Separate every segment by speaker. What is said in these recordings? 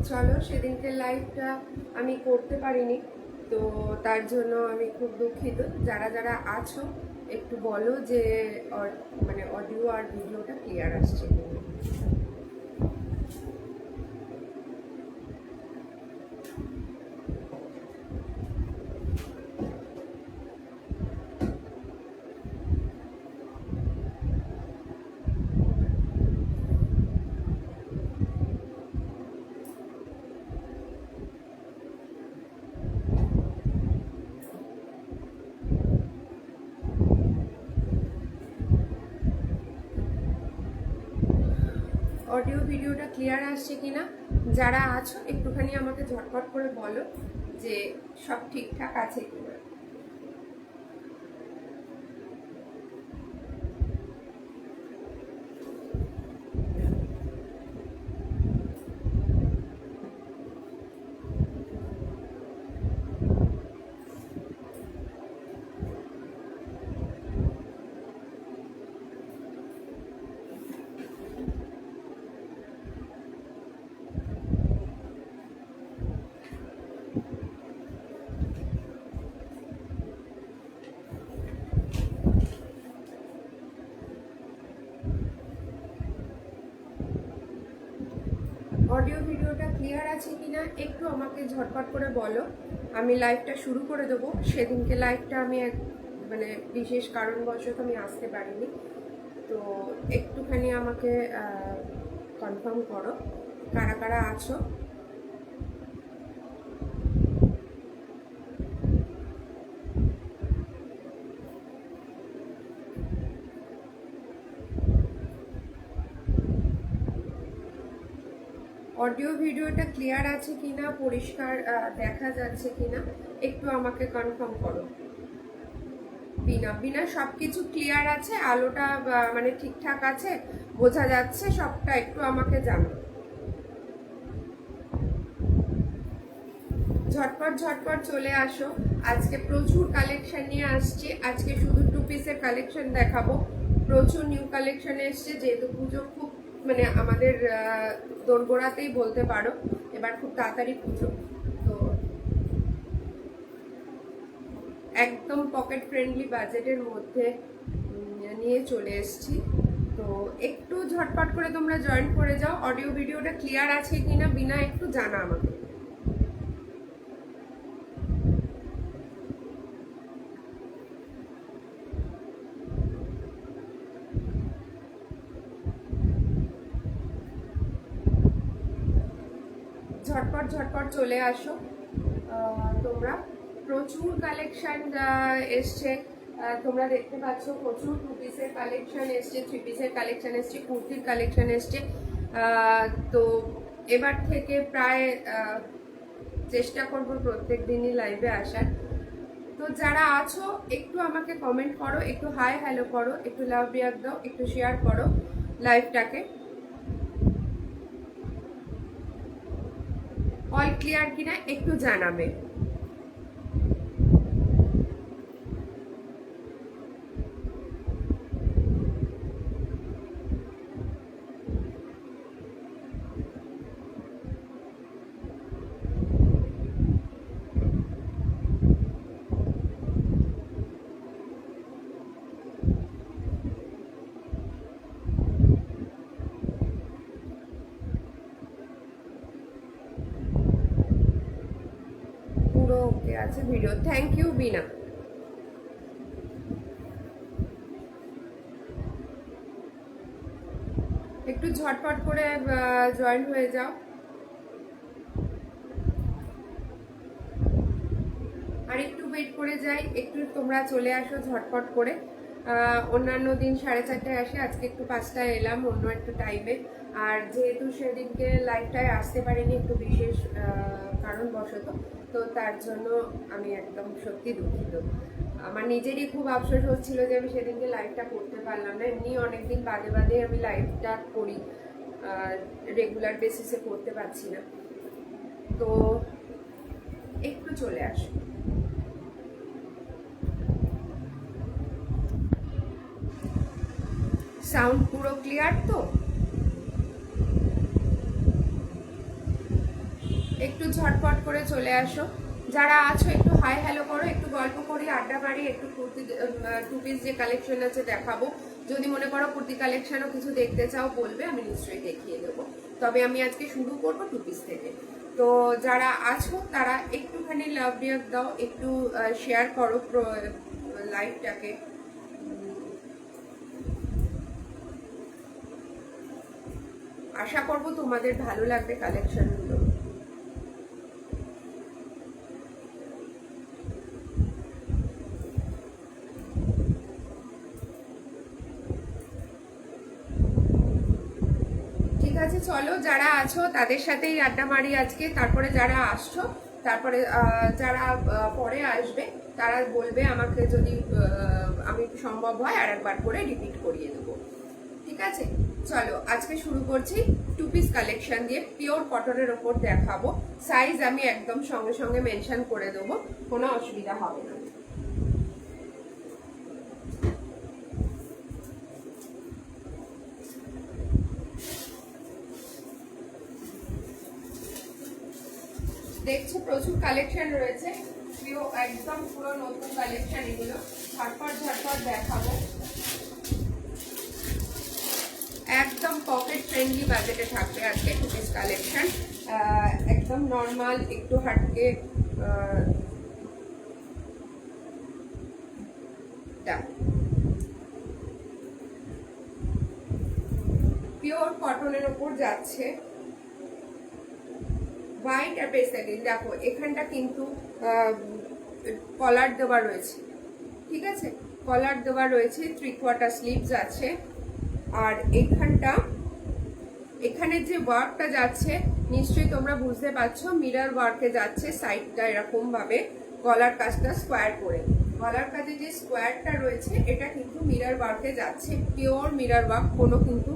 Speaker 1: চলো, সেদিনকে লাইভটা আমি করতে পারিনি, তো তার জন্য আমি খুব দুঃখিত। যারা যারা আছো একটু বলো যে মানে অডিও আর ভিডিওটা ক্লিয়ার আসছে কিনা। অডিও ভিডিওটা ক্লিয়ার আসছে কিনা যারা আছো একটুখানি আমাকে ঝটপট করে বলো যে সব ঠিকঠাক আছে কিনা। অডিও ভিডিওটা ক্লিয়ার আছে কিনা একটু আমাকে ঝটপট করে বলো। আমি লাইভটা শুরু করে দেবো। সেদিনকে লাইভটা আমি মানে বিশেষ কারণবশত আমি আসতে পারিনি, তো একটুখানি আমাকে কনফার্ম করো কারা কারা আছো। অডিও ভিডিওটা ক্লিয়ার আছে কিনা, পরিষ্কার দেখা যাচ্ছে কিনা একটু আমাকে কনফার্ম করো। বিনা বিনা সবকিছু ক্লিয়ার আছে, আলোটা মানে ঠিকঠাক আছে, বোঝা যাচ্ছে সবটা, একটু আমাকে জানো। ঝটপট ঝটপট চলে আসো। আজকে প্রচুর কালেকশন নিয়ে আসছি। আজকে শুধু 2 পিসের কালেকশন দেখাবো। প্রচুর নিউ কালেকশন এসছে, যেহেতু পুজো খুব মানে আমাদের দোরগোড়াতেই বলতে পারো, এবার খুব তাড়াতাড়ি পুজো, তো একদম পকেট ফ্রেন্ডলি বাজেটের মধ্যে নিয়ে চলে এসছি। তো একটু ঝটপট করে তোমরা জয়েন করে যাও। অডিও ভিডিওটা ক্লিয়ার আছে কিনা বিনা একটু জানা আমাকে। ঝটপট ঝটপট চলে আসো তোমরা। প্রচুর কালেকশন এসছে, তোমরা দেখতে পাচ্ছ প্রচুর 2 পিসের কালেকশন এসছে, 3 পিসের কালেকশন এসছে, কুর্তির কালেকশন এসছে। তো এবার থেকে প্রায় চেষ্টা করব প্রত্যেক দিনই লাইভে আসার। তো যারা আছো একটু আমাকে কমেন্ট করো, একটু হাই হ্যালো করো, একটু লাভ রিয়াক্ট দাও, একটু শেয়ার করো লাইভটাকে। অল ক্লিয়ার কিনা একটু জানাবে। পুরো ওকে আছে ভিডিও। থ্যাংক ইউ বিনা। একটু ঝটপট করে জয়েন হয়ে যাও। আর একটু ওয়েট করে যাই, একটু তোমরা চলে আসো ঝটপট করে। অন্যান্য দিন 4:30টায় আসে, আজকে একটু 5টায় এলাম অন্য একটু টাইমে। আর যেহেতু সেদিনকে লাইভটায় আসতে পারিনি একটু বিশেষ কারণবশত, তো তার জন্য আমি একদম সত্যি দুঃখিত। আমার নিজেরই খুব আফসোস হচ্ছিল যে আমি সেদিনকে লাইভটা করতে পারলাম না। এমনি অনেকদিন বাদে বাদে আমি লাইভটা করি, রেগুলার বেসিসে করতে পারছি না, তো একটু চলে আসো। সাউন্ড পুরো ক্লিয়ার তো? একটু ঝটপট করে চলে আসো। যারা আছো একটু হাই হ্যালো করো, একটু গল্প করি, আড্ডা মারি, একটু কুর্তি টু পিস যে কালেকশন আছে দেখাবো। যদি মনে করো কুর্তি কালেকশনও কিছু দেখতে চাও বলবে, আমি নিশ্চয়ই দেখিয়ে দেবো। তবে আমি আজকে শুরু করবো টু পিস থেকে। তো যারা আছো তারা একটুখানি লাভ রিয়াক্ট দাও, একটু শেয়ার করো লাইভটাকে। আশা করবো তোমাদের ভালো লাগবে কালেকশনগুলো। ঠিক আছে, চলো যারা আছো তাদের সাথেই আড্ডা মারি আজকে। তারপরে যারা আসছো, তারপরে যারা পরে আসবে তারা বলবে আমাকে, যদি আমি সম্ভব হয় আর একবার করে রিপিট করিয়ে দেবো। ঠিক আছে, চলো আজকে শুরু করছি টু পিস কালেকশন দিয়ে। পিওর কটনের ওপর দেখাবো। সাইজ আমি একদম সঙ্গে সঙ্গে মেনশন করে দেবো, কোনো অসুবিধা হবে না। দেখছো প্রচুর কালেকশন রয়েছে, একদম পুরো নতুন কালেকশন এগুলো। ঝটপট ঝটপট দেখাবো। একদম পকেট ফ্রেন্ডলি বাজেটে থাকবে আজকে টু পিস কালেকশন। একদম নর্মাল, একটু হাটকে পিওর কটনের ওপর যাচ্ছে, হোয়াইট আর পেস্টাল। দেখো এখানটা কিন্তু কলার দেওয়া রয়েছে, ঠিক আছে, কলার দেওয়া রয়েছে, 3/4 স্লিভস আছে। আর এখানে যে ওয়ার্কটা যাচ্ছে নিশ্চয়ই তোমরা বুঝতে পারছো, মিরর ওয়ার্কে যাচ্ছে। সাইডটা এরকম ভাবে গলার কাজটা স্কোয়ার করে, গলার কাজে যে স্কোয়ারটা রয়েছে এটা কিন্তু মিরর ওয়ার্কে যাচ্ছে, পিওর মিরর ওয়ার্ক। কোনো কিন্তু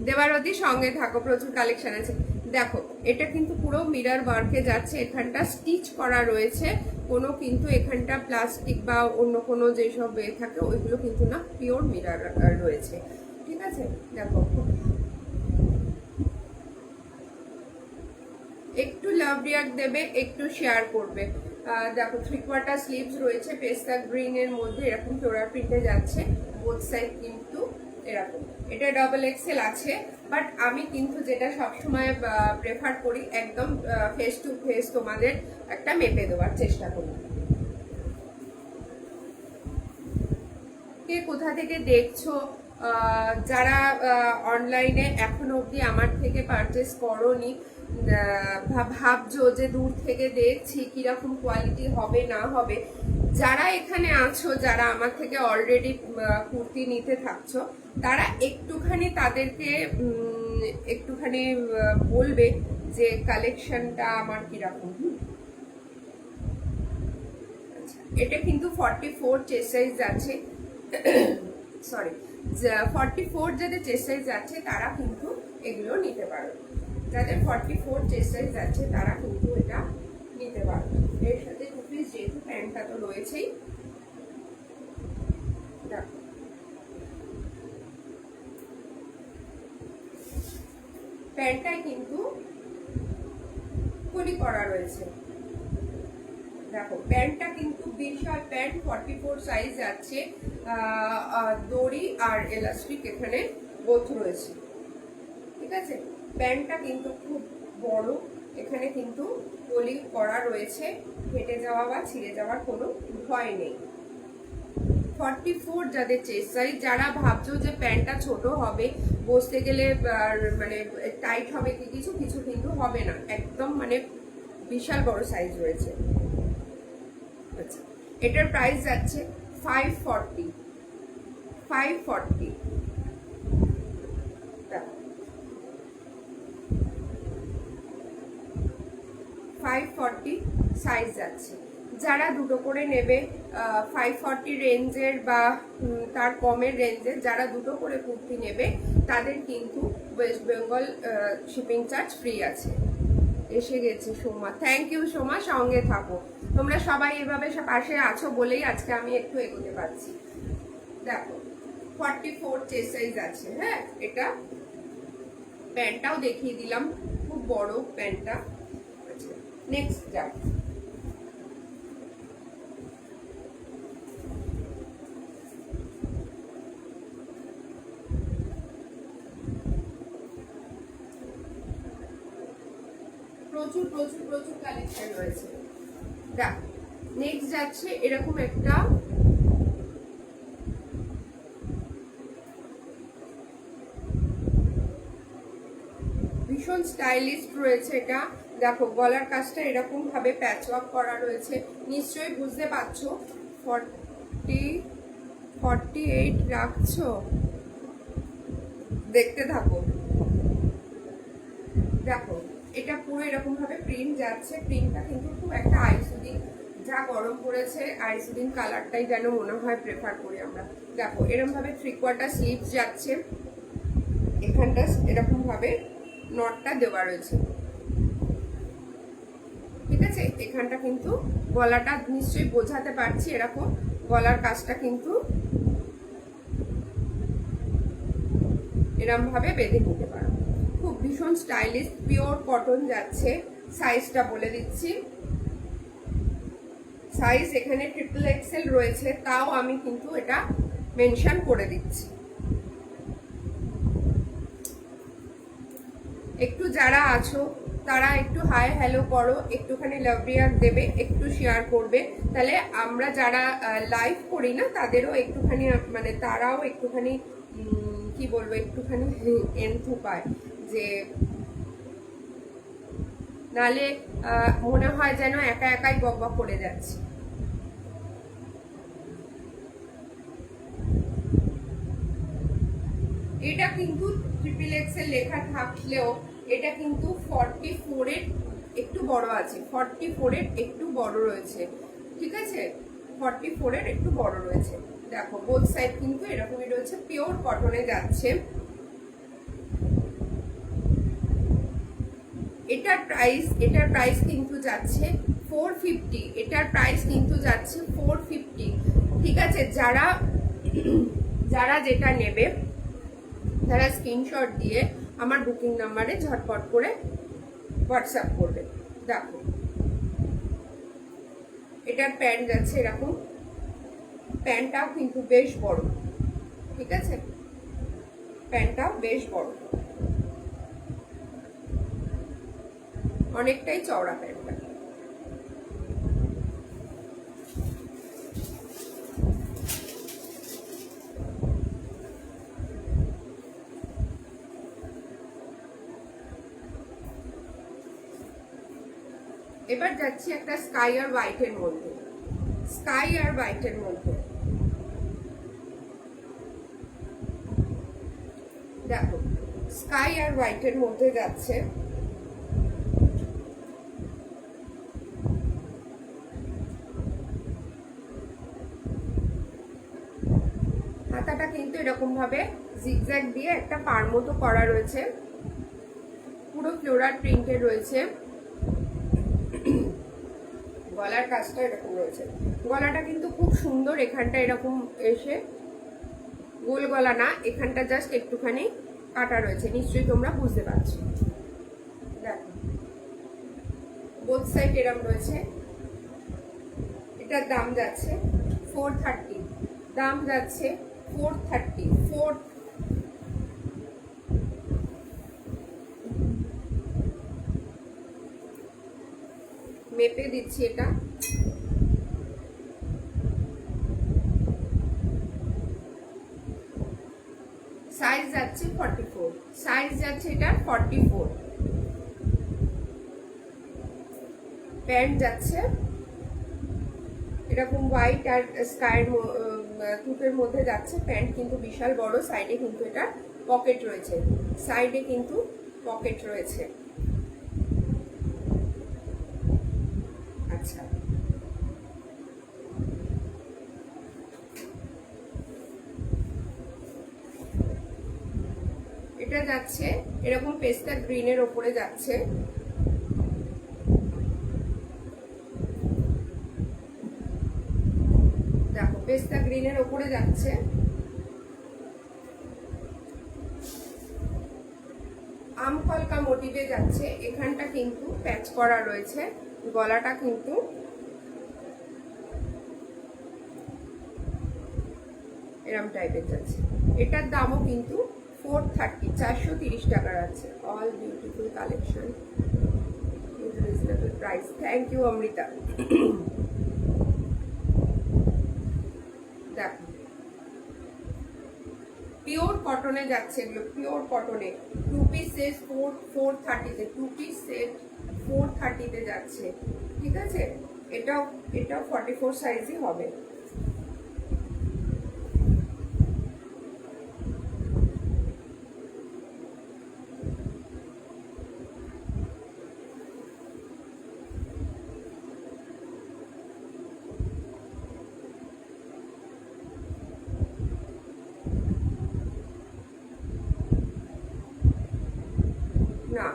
Speaker 1: দেবারতী সঙ্গে থাকো, প্রচুর কালেকশন আছে। দেখো এটা কিন্তু পুরো মিরর ওয়ার্কে যাচ্ছে, এখানটা স্টিচ করা রয়েছে, কোনো কিন্তু এখানটা প্লাস্টিক বা অন্য কোনো যেসব থাকে ওইগুলো কিন্তু না, পিওর মিরর রয়েছে। ঠিক আছে, দেখো একটু লাভ রিয়াক্ট দেবে, একটু শেয়ার করবে। দেখো 3/4 স্লিভস রয়েছে, পেস্তা গ্রিন এর মধ্যে এরকম ফ্লোরাল প্রিন্টে যাচ্ছে। বোথ সাইড কিন্তু এরকম। এটা ডাবল এক্সেল আছে, বাট আমি কিন্তু যেটা সবসময় প্রেফার করি, একদম ফেস টু ফেস তোমাদের একটা মেপে দেওয়ার চেষ্টা করি। কে কোথা থেকে দেখছো, যারা অনলাইনে এখনো অবধি আমার থেকে পারচেস করোনি, ভাবছো যে দূর থেকে দেখছি কিরকম কোয়ালিটি হবে না হবে, যারা এখানে আছো, যারা আমার থেকে অলরেডি কুর্তি নিতে থাকছো, তারা একটুখানি তাদেরকে একটুখানি বলবে যে কালেকশনটা আমার কিরকম। এটা কিন্তু 44 চেস্ট সাইজ আছে, সরি 44 যাদের চেস্ট সাইজ আছে তারা কিন্তু এগুলো নিতে পারো। যাদের 44 চেস্ট সাইজ আছে তারা কিন্তু এটা নিতে পারো। এর সাথে টু পিস যেহেতু প্যান্টটা তো রয়েছেই, দেখো প্যান্টটায় কিন্তু কলি করা রয়েছে। দেখো প্যান্টটা কিন্তু বিশাল প্যান্ট, 44 সাইজ আছে, দড়ি আর এলাস্টিক এখানে বোথ রয়েছে। ঠিক আছে, প্যান্টটা কিন্তু খুব বড়, এখানে কিন্তু কলি করা রয়েছে, ফেটে যাওয়া বা ছিঁড়ে যাওয়ার কোনো ভয় নেই। 44 যাদের চেস্ট সাইজ, যারা ভাবছো যে প্যান্টটা ছোট হবে, বসতে গেলে মানে টাইট হবে কি কিছু কিছু, কিন্তু হবে না, একদম মানে বিশাল বড় সাইজ রয়েছে। আচ্ছা, এটার প্রাইস যাচ্ছে 540। 540 সাইজ যাচ্ছে। যারা দুটো করে নেবে 540 রেঞ্জের বা তার কমের রেঞ্জের, যারা দুটো করে কুর্তি নেবে তাদের কিন্তু West Bengal shipping charge free আছে। এসে গেছে সোমা, থ্যাংক ইউ সোমা, সঙ্গে থাকো। তোমরা সবাই এভাবে পাশে আছো বলেই আজকে আমি একটু এগোতে পারছি। দেখো 44 চেস্ট সাইজ আছে, হ্যাঁ এটা প্যান্টটাও দেখিয়ে দিলাম, খুব বড় প্যান্টটা। আচ্ছা, নেক্সট যাক। প্রচুর প্রচুর প্রচুর কালেকশন রয়েছে। দেখ, নেক্সট যাচ্ছে এরকম একটা ভীষণ স্টাইলিশ রয়েছে। এটা দেখো, গলার কাজটা এরকম ভাবে প্যাচ ওয়ার্ক করা রয়েছে, নিশ্চয়ই বুঝতে পারছো। 48 রাখছো, দেখতে থাকো। দেখো, এটা পুরো এরকম ভাবে প্রিন্ট যাচ্ছে। প্রিন্টটা কিন্তু খুব একটা আইসুদিন, যা গরম পড়েছে আইসুদিন কালারটাই যেন মনে হয় প্রেফার করি আমরা। দেখো, এরকম ভাবে 3/4 স্লিভস যাচ্ছে, এখানটা এরকম ভাবে নটটা দেওয়া রয়েছে, ঠিক আছে। এখানটা কিন্তু গলাটা নিশ্চয়ই বোঝাতে পারছি, এরকম গলার কাজটা কিন্তু এরকম ভাবে বেঁধে নিতে পারো। খুব ভীষণ স্টাইলিশ, পিওর কটন যাচ্ছে। সাইজটা বলে দিচ্ছি, সাইজ এখানে XXL রয়েছে, তাও আমি কিন্তু এটা মেনশন করে দিচ্ছি। একটু যারা আছো তারা একটু হাই হ্যালো করো, একটুখানি লাভ রিয়াক্ট দেবে, একটু শেয়ার করবে, তাহলে আমরা যারা লাইভ করি না তাদেরও একটুখানি মানে তারাও একটুখানি কি বলবো, একটুখানি এন্থু পায়, যে নালে মনে হয় যেন একা একাই বকবক করে যাচ্ছে। এটা কিন্তু XXL লেখা থাকলেও এটা কিন্তু 44 এর একটু বড় আছে, 44 এর একটু বড় রয়েছে, ঠিক আছে। 44 এর একটু বড় রয়েছে। দেখো, বোথ সাইড কিন্তু এরকমই রয়েছে, পিওর কটনে যাচ্ছে। এটার প্রাইস কিন্তু যাচ্ছে 450। এটার প্রাইস কিন্তু যাচ্ছে 450, ঠিক আছে। যারা যেটা নেবে, তারা স্ক্রিনশট দিয়ে আমার বুকিং নাম্বারে ঝটপট করে হোয়াটসঅ্যাপ করবে। দেখো, এটার প্যান্ট যাচ্ছে এরকম, প্যান্টটাও কিন্তু বেশ বড়, ঠিক আছে। প্যান্টটাও বেশ বড়, অনেকটাই চওড়া প্যান্টটা। এবার যাচ্ছি একটা স্কাই আর হোয়াইটের মধ্যে, স্কাই আর হোয়াইটের মধ্যে। দেখো, স্কাই আর হোয়াইটের মধ্যে যাচ্ছে। হাতাটা কিন্তু এরকম ভাবে জিগজ্যাগ দিয়ে একটা পার মতো করা রয়েছে, পুরো ফ্লোরাল প্রিন্টের রয়েছে। গলার কাজটা এরকম রয়েছে, গলাটা কিন্তু খুব সুন্দর। এখানটা এরকম এসে গোল গলা না, এখানটা জাস্ট একটুখানি কাটা রয়েছে, নিশ্চয়ই তোমরা বুঝতে পারছো। দেখো, বোথ সাইড এরকম রয়েছে। এটার দাম যাচ্ছে 430, দাম যাচ্ছে 430। মেপে দিচ্ছি এটা, সাইজ যাচ্ছে 44, সাইজ যাচ্ছে এটা 44। প্যান্ট যাচ্ছে এরকম হোয়াইট আর স্কাই টুপের মধ্যে যাচ্ছে। প্যান্ট কিন্তু বিশাল বড়, সাইডে কিন্তু এটা পকেট রয়েছে, সাইডে কিন্তু পকেট রয়েছে। আচ্ছা, এটা যাচ্ছে এরকম পেস্তা গ্রিনের ওপরে যাচ্ছে। দেখো, পেস্তা গ্রিনের ওপরে যাচ্ছে। মোটিভে যাচ্ছে, এখানটা কিন্তু প্যাচ করা রয়েছে, গলাটা কিন্তু এরম টাইপের যাচ্ছে। এটার দামও কিন্তু 430, 430 টাকার আছে। All beautiful collection, reasonable price. Thank you Amrita. দেখো পিওর কটনে যাচ্ছে এগুলো, পিওর কটনে। 2 পিস সেট 430-তে, 2 পিস সেট 430-তে যাচ্ছে, ঠিক আছে। এটাও 44 সাইজই হবে। না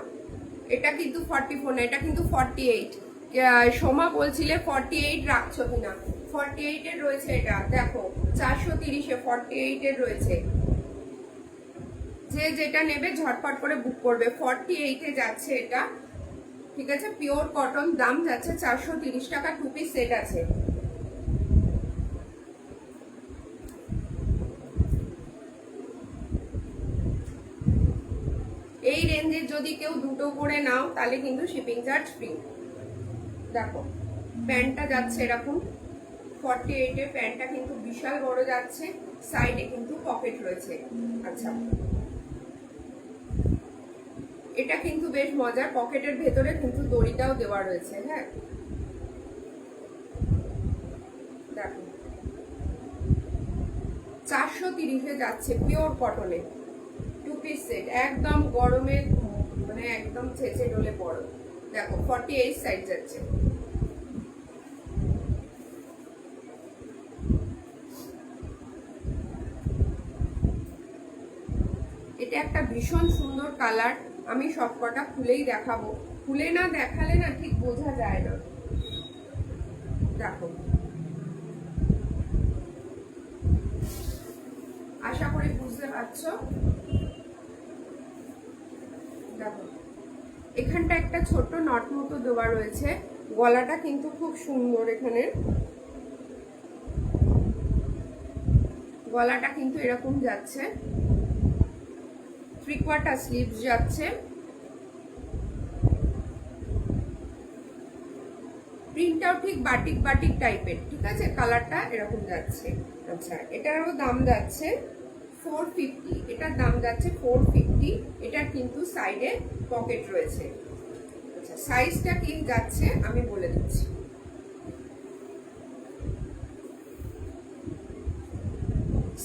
Speaker 1: এটা কিন্তু 44 না, এটা কিন্তু 48। সোমা বলছিলে 48 রাখছো কিনা, 48 এর রয়েছে এটা। দেখো 430-এ 48 এর রয়েছে। যে যেটা নেবে ঝটপট করে বুক করবে। 48-এ যাচ্ছে এটা, ঠিক আছে। পিওর কটন, দাম যাচ্ছে 430 টাকা। 2 পিস সেট আছে। এই রেঞ্জের যদি কেউ দুটো করে নাও তাহলে কিন্তু শিপিং চার্জ ফ্রি। দেখো প্যান্টটা যাচ্ছে এরকম 48-এ, প্যান্টটা কিন্তু বিশাল বড় যাচ্ছে, সাইডে কিন্তু পকেট রয়েছে। আচ্ছা এটা কিন্তু বেশ মজার, পকেটের ভেতরে কিন্তু দড়িটাও দেওয়া রয়েছে। হ্যাঁ দেখো 430-এ যাচ্ছে, পিওর কটনে, 2 পিস সেট, একদম গরমে মানে একদম ছেঁচে ডলে পড়ো। দেখো 48 সাইজ যাচ্ছে। এটা একটা ভীষণ সুন্দর কালার, আমি সবকটা খুলেই দেখাবো, খুলে না দেখালে না ঠিক বোঝা যায় না। দেখো আশা করি বুঝতে পারছো। দেখো এখানটা একটা ছোট্ট নট মতো দেওয়া রয়েছে, গলাটা কিন্তু খুব সুন্দর। এখানে গলাটা কিন্তু এরকম যাচ্ছে, 3/4 স্লিভস যাচ্ছে। প্রিন্টটাও ঠিক বাটিক বাটিক টাইপের, ঠিক আছে। কালারটা এরকম যাচ্ছে। আচ্ছা এটারও দাম যাচ্ছে 450, এটার দাম যাচ্ছে 450। এটার কিন্তু সাইডে পকেট রয়েছে। আচ্ছা সাইজটা কি যাচ্ছে আমি বলে দিচ্ছি।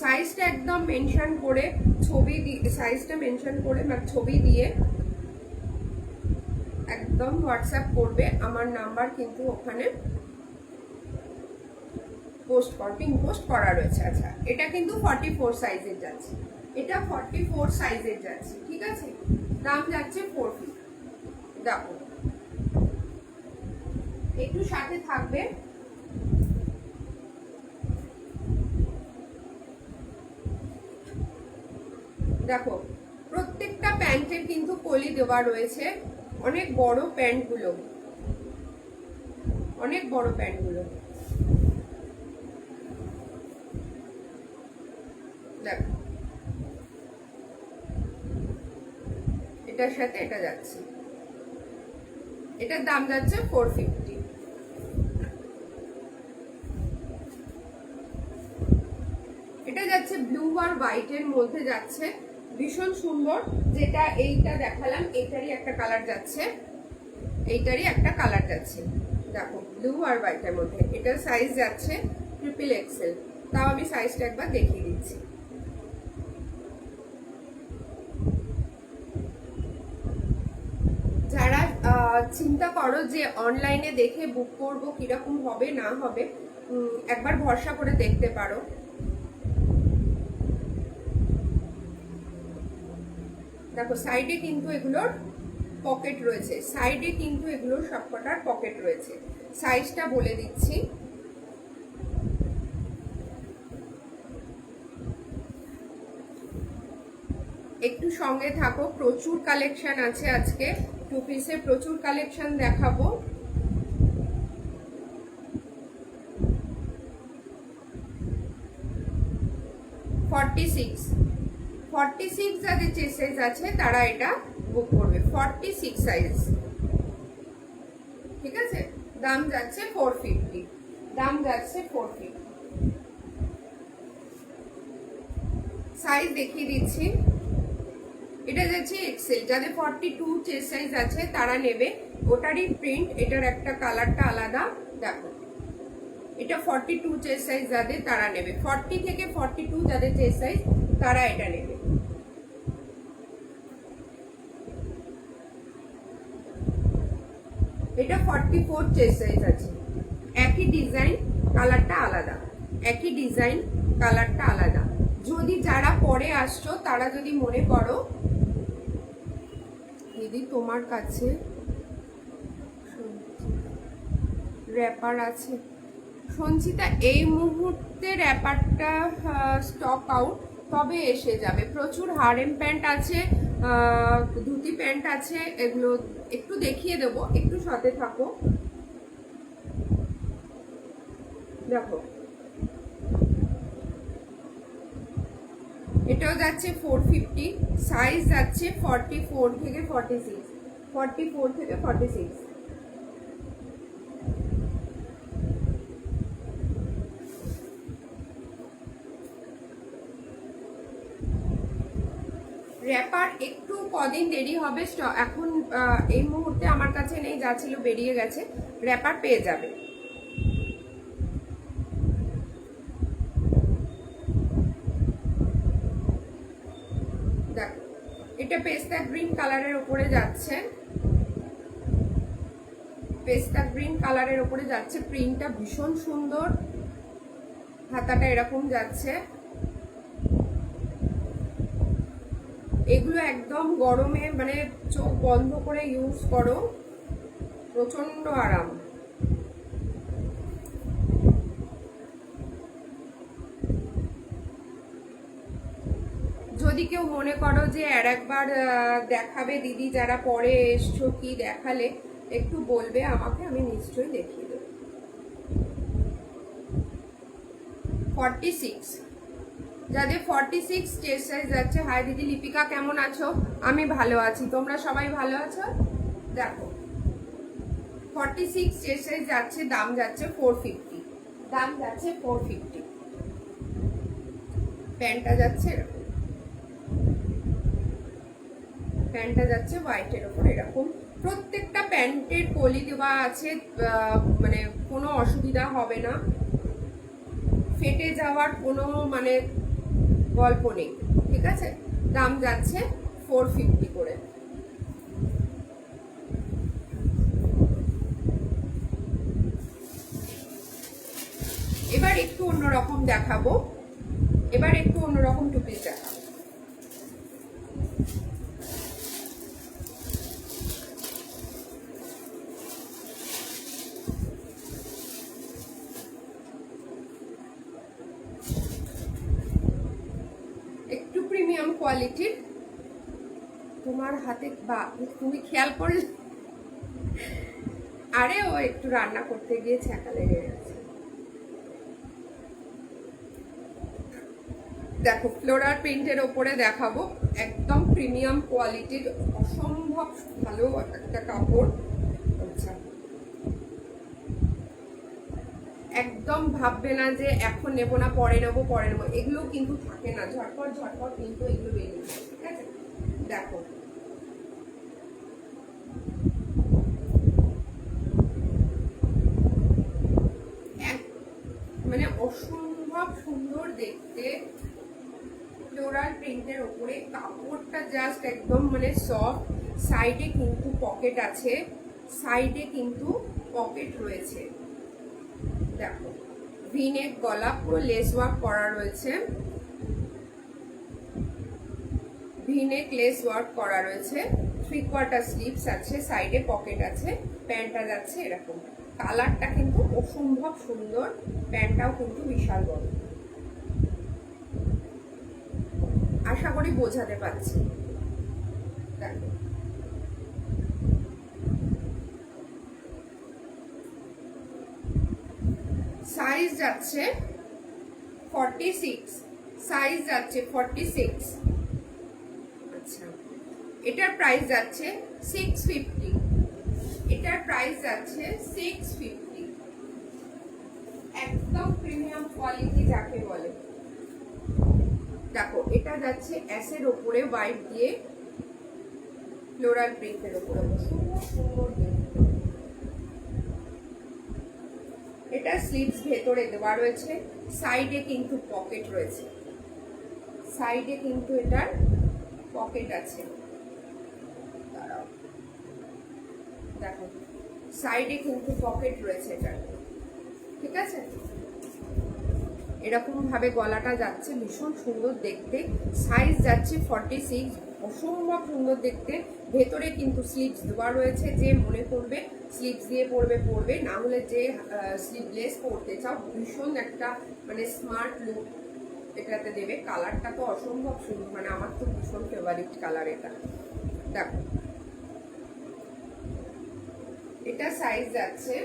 Speaker 1: সাইজটা একদম মেনশন করে ছবি দিয়ে, সাইজটা মেনশন করে বা ছবি দিয়ে একদম হোয়াটসঅ্যাপ করবে। আমার নাম্বার কিন্তু ওখানে পিন পোস্ট করা রয়েছে। আচ্ছা এটা কিন্তু 44 সাইজের যাচ্ছে, এটা 44 সাইজের যাচ্ছে, ঠিক আছে। দাম যাচ্ছে 450। দেখো একটু সাথে থাকবে। দেখো প্রত্যেকটা প্যান্টের কিন্তু কলি দেওয়া রয়েছে, অনেক বড় প্যান্টগুলো, অনেক বড় প্যান্টগুলো। দেখো এটার সাথে এটা যাচ্ছে, এটার দাম যাচ্ছে 450। এটা যাচ্ছে ব্লু আর হোয়াইটের মধ্যে যাচ্ছে, ভীষণ সুন্দর। যেটা এইটা দেখালাম এটারই একটা কালার যাচ্ছে, এইটারই একটা কালার যাচ্ছে। দেখো ব্লু আর হোয়াইটের মধ্যে, এটার সাইজ যাচ্ছে XXL। তাও আমি সাইজটা একবার দেখিয়ে দিচ্ছি। যারা চিন্তা করো যে অনলাইনে দেখে বুক করবো কিরকম হবে না হবে, একবার ভরসা করে দেখতে পারো। দেখো সাইডে কিন্তু এগুলোর পকেট রয়েছে, সাইডে কিন্তু এগুলোর সবকটার পকেট রয়েছে। সাইজটা বলে দিচ্ছি। একটু সঙ্গে থাকো, প্রচুর কালেকশন আছে আজকে, টু পিসে প্রচুর কালেকশন দেখাবো। ফর্টি সিক্স যাদের চেস্ট সাইজ আছে তারা এটা বুক করবে, 46 সাইজ, ঠিক আছে। দাম যাচ্ছে 450, দাম যাচ্ছে 450। সাইজ দেখিয়ে দিচ্ছি, এটা যাচ্ছে এক্সেল। যাদের 42 চেস্ট সাইজ আছে তারা নেবে, ওটারই প্রিন্ট, এটার একটা কালারটা আলাদা। দেখো এটা 42 চেস্ট সাইজ যাদের তারা নেবে, 40 থেকে 42 যাদের চেস্ট সাইজ তারা এটা নেবে। এটা 44 চেস্ট সাইজ আছে, একই ডিজাইন কালারটা আলাদা, একই ডিজাইন কালারটা আলাদা। যদি যারা পরে আসছো তারা যদি মনে করো দিদি তোমার কাছে র্যাপার আছে, সঞ্চিতা এই মুহূর্তে র্যাপারটা স্টক আউট, তবে এসে যাবে। প্রচুর হারেম প্যান্ট আছে, ধুতি প্যান্ট আছে, এগুলো একটু দেখিয়ে দেবো, একটু সাথে থাকো। দেখো এটাও যাচ্ছে 450, সাইজ যাচ্ছে 44 থেকে 46, 44 থেকে 46। র্যাপার একটু কদিন দেরি হবে, এখন এই মুহূর্তে আমার কাছে নেই, যা ছিল বেরিয়ে গেছে। র্যাপার পেয়ে যাবে। দেখো এটা পেস্তা গ্রিন কালারের উপরে যাচ্ছে, পেস্তা গ্রিন কালারের উপরে যাচ্ছে, প্রিন্টটা ভীষণ সুন্দর, হাতাটা এরকম যাচ্ছে। এগুলো একদম গরমে মানে চোখ বন্ধ করে ইউজ করো, প্রচন্ড আরাম। যদি কেউ মনে করো যে আর একবার দেখাবে দিদি, যারা পরে এসছো কি দেখালে একটু বলবে আমাকে, আমি নিশ্চয়ই দেখিয়ে দেবো। 46 যাদের 46 চেস্ট সাইজ যাচ্ছে। হাই দিদি, লিপিকা কেমন আছো? আমি ভালো আছি, তোমরা সবাই ভালো আছো? দেখো 46 চেস্ট সাইজ যাচ্ছে, দাম যাচ্ছে 450, দাম যাচ্ছে 450। প্যান্টটা যাচ্ছে এরকম, প্যান্টটা যাচ্ছে হোয়াইটের ওপর এরকম। প্রত্যেকটা প্যান্টের কলি দেওয়া আছে, মানে কোনো অসুবিধা হবে না, ফেটে যাওয়ার কোনো মানে গল্প নেই, ঠিক আছে। দাম যাচ্ছে 450 করে। এবার একটু অন্যরকম দেখাবো, এবার একটু অন্যরকম টু পিস দেখাবো। একটু প্রিমিয়াম কোয়ালিটির, তোমার হাতে বা তুমি খেয়াল করলে, আরে ও একটু রান্না করতে গিয়ে ছ্যাঁকা লেগে গেছে। দেখো ফ্লোরাল প্রিন্টের ওপরে দেখাবো, একদম প্রিমিয়াম কোয়ালিটির, অসম্ভব ভালো একটা কাপড়। আচ্ছা, একদম ভাববে না যে এখন নেবো না পরে নেবো, পরে নেবো, এগুলো কিন্তু থাকে না, ঝটপট ঝটপট কিন্তু এগুলো বেরিয়ে যায়, ঠিক আছে। দেখো মানে অসম্ভব সুন্দর দেখতে, ফ্লোরাল প্রিন্টের ওপরে, কাপড়টা জাস্ট একদম মানে সফট। সাইডে কিন্তু পকেট আছে, সাইডে কিন্তু পকেট রয়েছে। দেখো ভিনেক গলা, পুরো লেস ওয়ার্ক করা রয়েছে, ভিনেক লেস ওয়ার্ক করা রয়েছে, 3/4 স্লিভস আছে, সাইডে পকেট আছে, প্যান্টটা যাচ্ছে এরকম। কালারটা কিন্তু অসম্ভব সুন্দর, প্যান্টটাও কিন্তু বিশাল বড়। আশা করি বোঝাতে পারছি। দেখো সাইজ যাচ্ছে 46, সাইজ যাচ্ছে 46। আচ্ছা, এটার প্রাইস যাচ্ছে 650, এটার প্রাইস যাচ্ছে 650। একদম প্রিমিয়াম কোয়ালিটি যাকে বলে। দেখো এটা যাচ্ছে অ্যাশের ওপরে হোয়াইট দিয়ে ফ্লোরাল প্রিন্টের ওপরে, সুন্দর। এটা স্লিভস ভেতরে দেওয়া রয়েছে, সাইডে কিন্তু পকেট রয়েছে, সাইডে কিন্তু এটার পকেট আছে। দাঁড়াও, দেখো সাইডে কিন্তু পকেট রয়েছে এটার, ঠিক আছে। এরকম ভাবে গলাটা যাচ্ছে, ভীষণ সুন্দর দেখতে। সাইজ যাচ্ছে 46, অসম্ভব সুন্দর দেখতে। ভেতরে কিন্তু স্লিভস দেওয়া রয়েছে, যে মনে করবে স্লিভস দিয়ে পরবে, না হলে যে স্লিভলেস পরতে চাও, ভীষণ একটা মানে স্মার্ট লুক এটাতে দেবে। কালারটা তো অসম্ভব সুন্দর, মানে আমার তো ভীষণ ফেভারিট কালার এটা। দেখো এটা সাইজ যাচ্ছে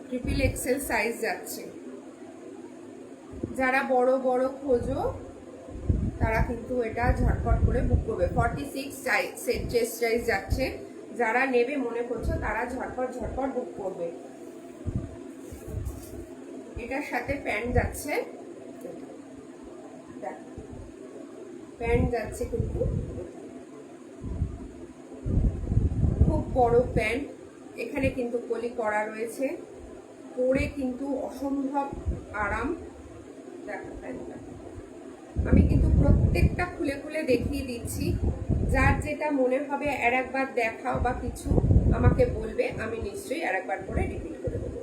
Speaker 1: ট্রিপল এক্সেল সাইজ যাচ্ছে। যারা বড় বড় খোঁজো তারা কিন্তু এটা ঝটপট করে বুক করবে। 46 চেস্ট সাইজ যাচ্ছে, যারা নেবে মনে করছো তারা ঝটপট বুক করবে। এটার সাথে প্যান্ট যাচ্ছে, প্যান্ট যাচ্ছে কিন্তু খুব বড় প্যান্ট। এখানে কিন্তু কলি করা রয়েছে, পরে কিন্তু অসম্ভব আরাম। দেখো প্যান্টটা আমি কিন্তু প্রত্যেকটা খুলে খুলে দেখিয়ে দিচ্ছি, যার যেটা মনে হবে আর একবার দেখাও বা কিছু আমাকে বলবে, আমি নিশ্চয়ই আর একবার করে রিপিট করে দেবো।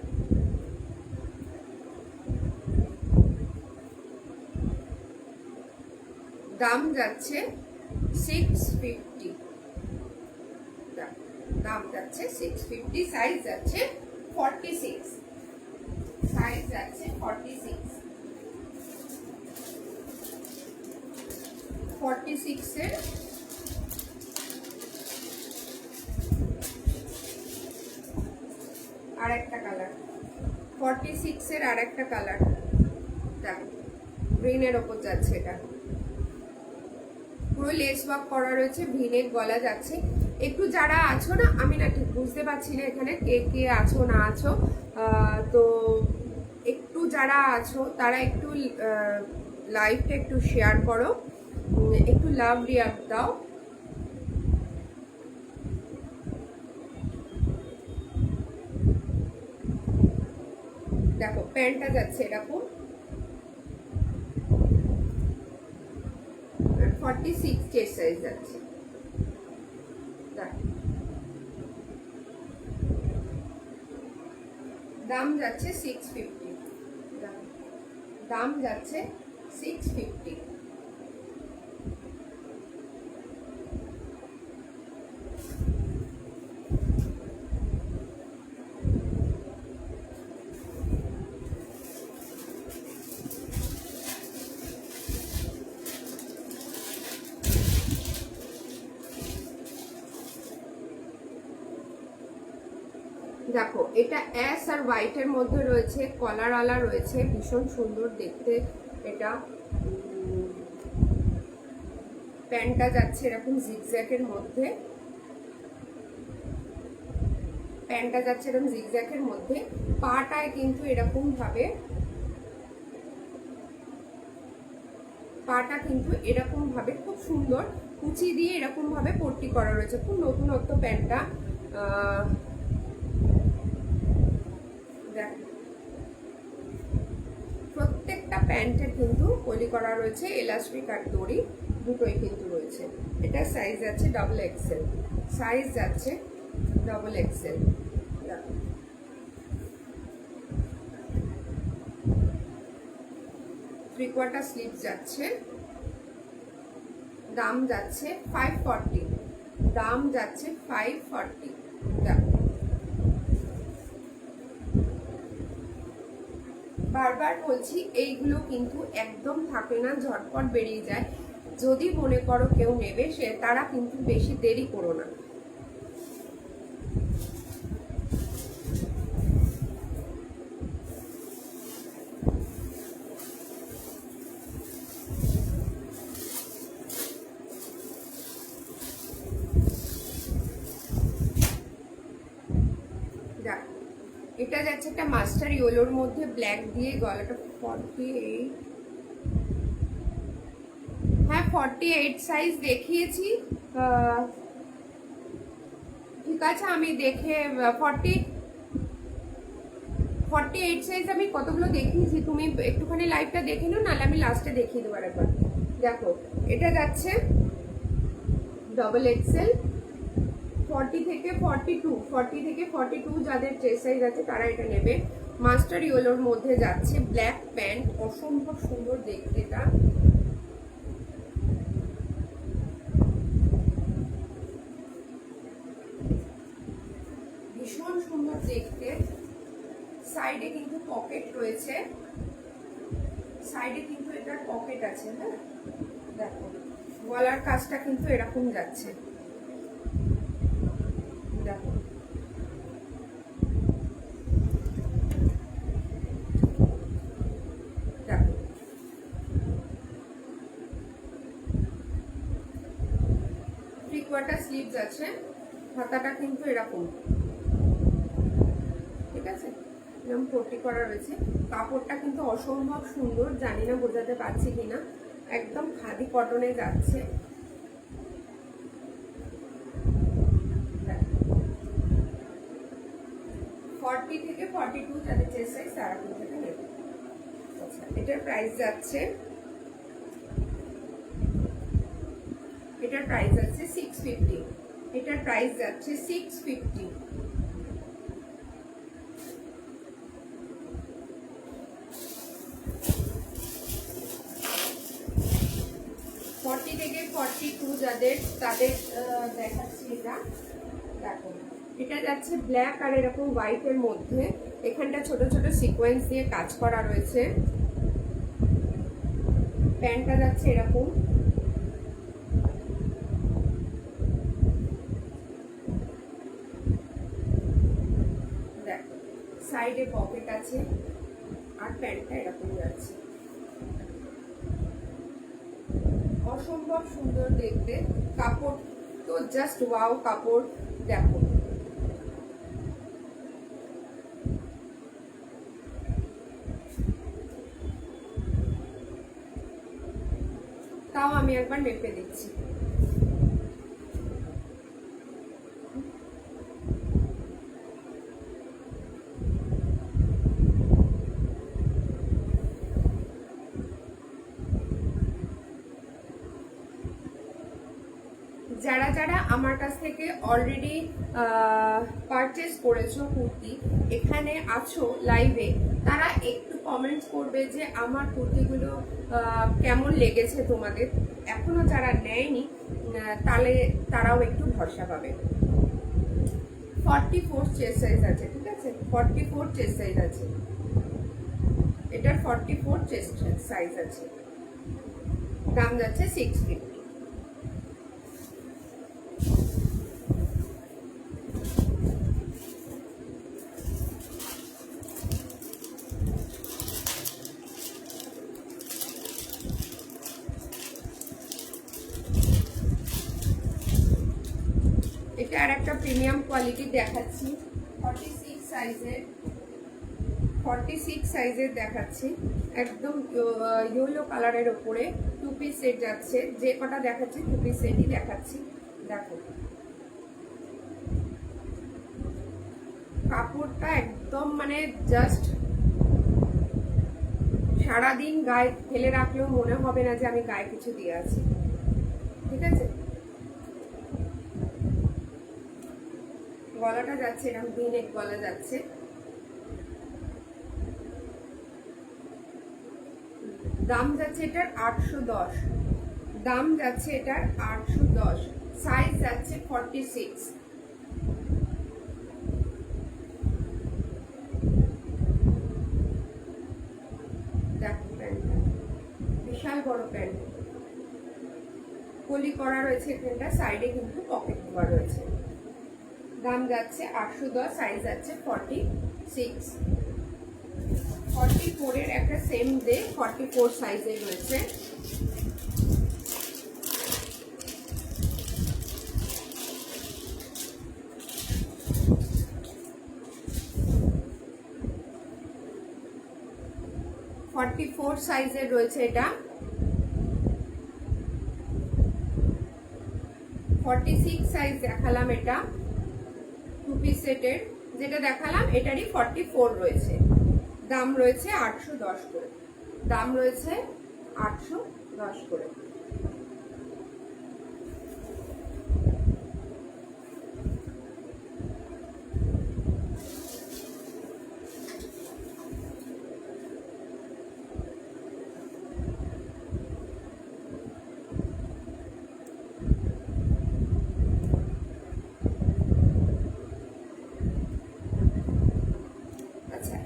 Speaker 1: দাম যাচ্ছে 650, দাম যাচ্ছে 650। সাইজ যাচ্ছে 46, সাইজ যাচ্ছে 46। 46 এর আর একটা কালার, 46 এর আর একটা কালার। দেখো গ্রিনের ওপর যাচ্ছে, এটা পুরো লেস ওয়ার্ক করা রয়েছে, ভিনেক গলা যাচ্ছে। একটু যারা আছো না, আমি না ঠিক বুঝতে পারছি না এখানে কে কে আছো না আছো, তো একটু যারা আছো তারা একটু লাইভটা একটু শেয়ার করো, একটু লাভ রিয়াক্ট দাও। দেখো প্যান্টটা যাচ্ছে এরকম 46 চেস্ট সাইজ যাচ্ছে। দাম যাচ্ছে 650, দাম যাচ্ছে 650। দেখো এটা অ্যাশ আর হোয়াইটের মধ্যে রয়েছে, কলারওয়ালা রয়েছে, ভীষণ সুন্দর দেখতে এটা। প্যান্টটা যাচ্ছে এরকম জিগজ্যাগের মধ্যে, প্যান্টটা যাচ্ছে এরকম জিগজ্যাগের মধ্যে। পাটায় কিন্তু এরকম ভাবে, পাটা কিন্তু এরকম ভাবে খুব সুন্দর কুচি দিয়ে এরকম ভাবে পট্টি করা রয়েছে, খুব নতুনত্ব প্যান্টটা। প্রত্যেকটা প্যান্টের কিন্তু কলি করা রয়েছে, এলাস্টিক আর দড়ি দুটোই কিন্তু রয়েছে। এটা সাইজ যাচ্ছে ডাবল এক্সেল, সাইজ যাচ্ছে ডাবল এক্সেল। 3/4 স্লিভ যাচ্ছে, দাম যাচ্ছে 540, দাম যাচ্ছে 540। বারবার বলছি এইগুলো কিন্তু একদম থাকে না, ঝটপট বেরিয়ে যায়। যদি মনে করো কেউ নেবে তারা কিন্তু বেশি দেরি করো না। এটা যাচ্ছে একটা মাস্টার ইয়েলোর মধ্যে ব্ল্যাক দিয়ে, গলাটা 48, হ্যাঁ 48 সাইজ দেখিয়েছি। ঠিক আছে, আমি দেখে 48 সাইজ আমি কতগুলো দেখিয়েছি, তুমি একটুখানি লাইভটা দেখে নাও, নাহলে আমি লাস্টে দেখিয়ে দেবো একবার। দেখো এটা যাচ্ছে ডবল এক্সেল, 40 থেকে 42 যাদের চেস্ট সাইজ আছে তারা এটা নেবে। মাস্টার ইয়েলোর মধ্যে যাচ্ছে, ব্ল্যাক প্যান্ট, অসম্ভব সুন্দর দেখতে। এটা ভীষণ সুন্দর দেখতে। সাইডে কিন্তু পকেট রয়েছে, সাইডে কিন্তু এটার পকেট আছে। হ্যাঁ দেখো, গলার কাজটা কিন্তু এরকম যাচ্ছে, দেখো দেখো। থ্রি কোয়ার্টার স্লিভস আছে, হাতাটা কিন্তু এরকম, ঠিক আছে, এরকম পট্টি করা রয়েছে। কাপড়টা কিন্তু অসম্ভব সুন্দর, জানি না বোঝাতে পারছি কিনা, একদম খাদি কটনে যাচ্ছে। 40 থেকে 42 যাদের চেস্ট সাইজ তারা কিন্তু এটা নেবে। আচ্ছা, এটার প্রাইস যাচ্ছে, এটার প্রাইস যাচ্ছে 650, এটার প্রাইস যাচ্ছে 650। থেকে 42 যাদের, তাদের দেখাচ্ছি এটা। দেখো এটা যাচ্ছে ব্ল্যাক আর এরকম হোয়াইটের মধ্যে, এখানটা ছোট ছোট সিকোয়েন্স দিয়ে কাজ করা রয়েছে। প্যান্টটা যাচ্ছে এরকম, দেখো সাইডে পকেট আছে, আর প্যান্টটা এরকম যাচ্ছে। অসম্ভব সুন্দর দেখতে, কাপড় তো জাস্ট ওয়াও কাপড়। দেখো তাও আমি একবার মেপে দিচ্ছি। যারা যারা আমার কাছ থেকে অলরেডি পারচেজ করেছো কুর্তি, এখানে আছো লাইভে, তারা একটু কমেন্টস করবে যে আমার কুর্তিগুলো কেমন লেগেছে তোমাদের। এখনো যারা নেয়নি তাহলে তারাও একটু ভরসা পাবে। 44 চেস্ট সাইজ আছে, ঠিক আছে, 44 চেস্ট সাইজ আছে, এটার 44 চেস্ট সাইজ আছে, দাম যাচ্ছে 650। এটা আর একটা প্রিমিয়াম কোয়ালিটি দেখাচ্ছি, 46 সাইজের দেখাচ্ছি, একদম ইয়েলো কালারের ওপরে 2 পিস সেট যাচ্ছে। যে কটা দেখাচ্ছি 2 পিস সেটই দেখাচ্ছি। দেখো কাপড়টা একদম মানে জাস্ট সারাদিন গায়ে ফেলে রাখলেও মনে হবে না যে আমি গায়ে কিছু দিয়ে আছি, ঠিক আছে। গলাটা যাচ্ছে এরকম V-neck গলা যাচ্ছে, দাম যাচ্ছে এটার 810, দাম যাচ্ছে এটার 810, সাইজ যাচ্ছে 46। বিশাল বড় প্যান্ট, কলি করা রয়েছে এখানটা, সাইডে কিন্তু পকেট দেওয়া রয়েছে। দাম যাচ্ছে 810, সাইজ আছে 46। 44 এর একটা সেম ডে 44 সাইজে রয়েছে। সাইজের রয়েছে এটা। 46 সাইজ দেখালাম, এটা 2 পিস সেটের যেটা দেখালাম এটারই 44 রয়েছে। দাম রয়েছে 810 করে, দাম রয়েছে 810 করে।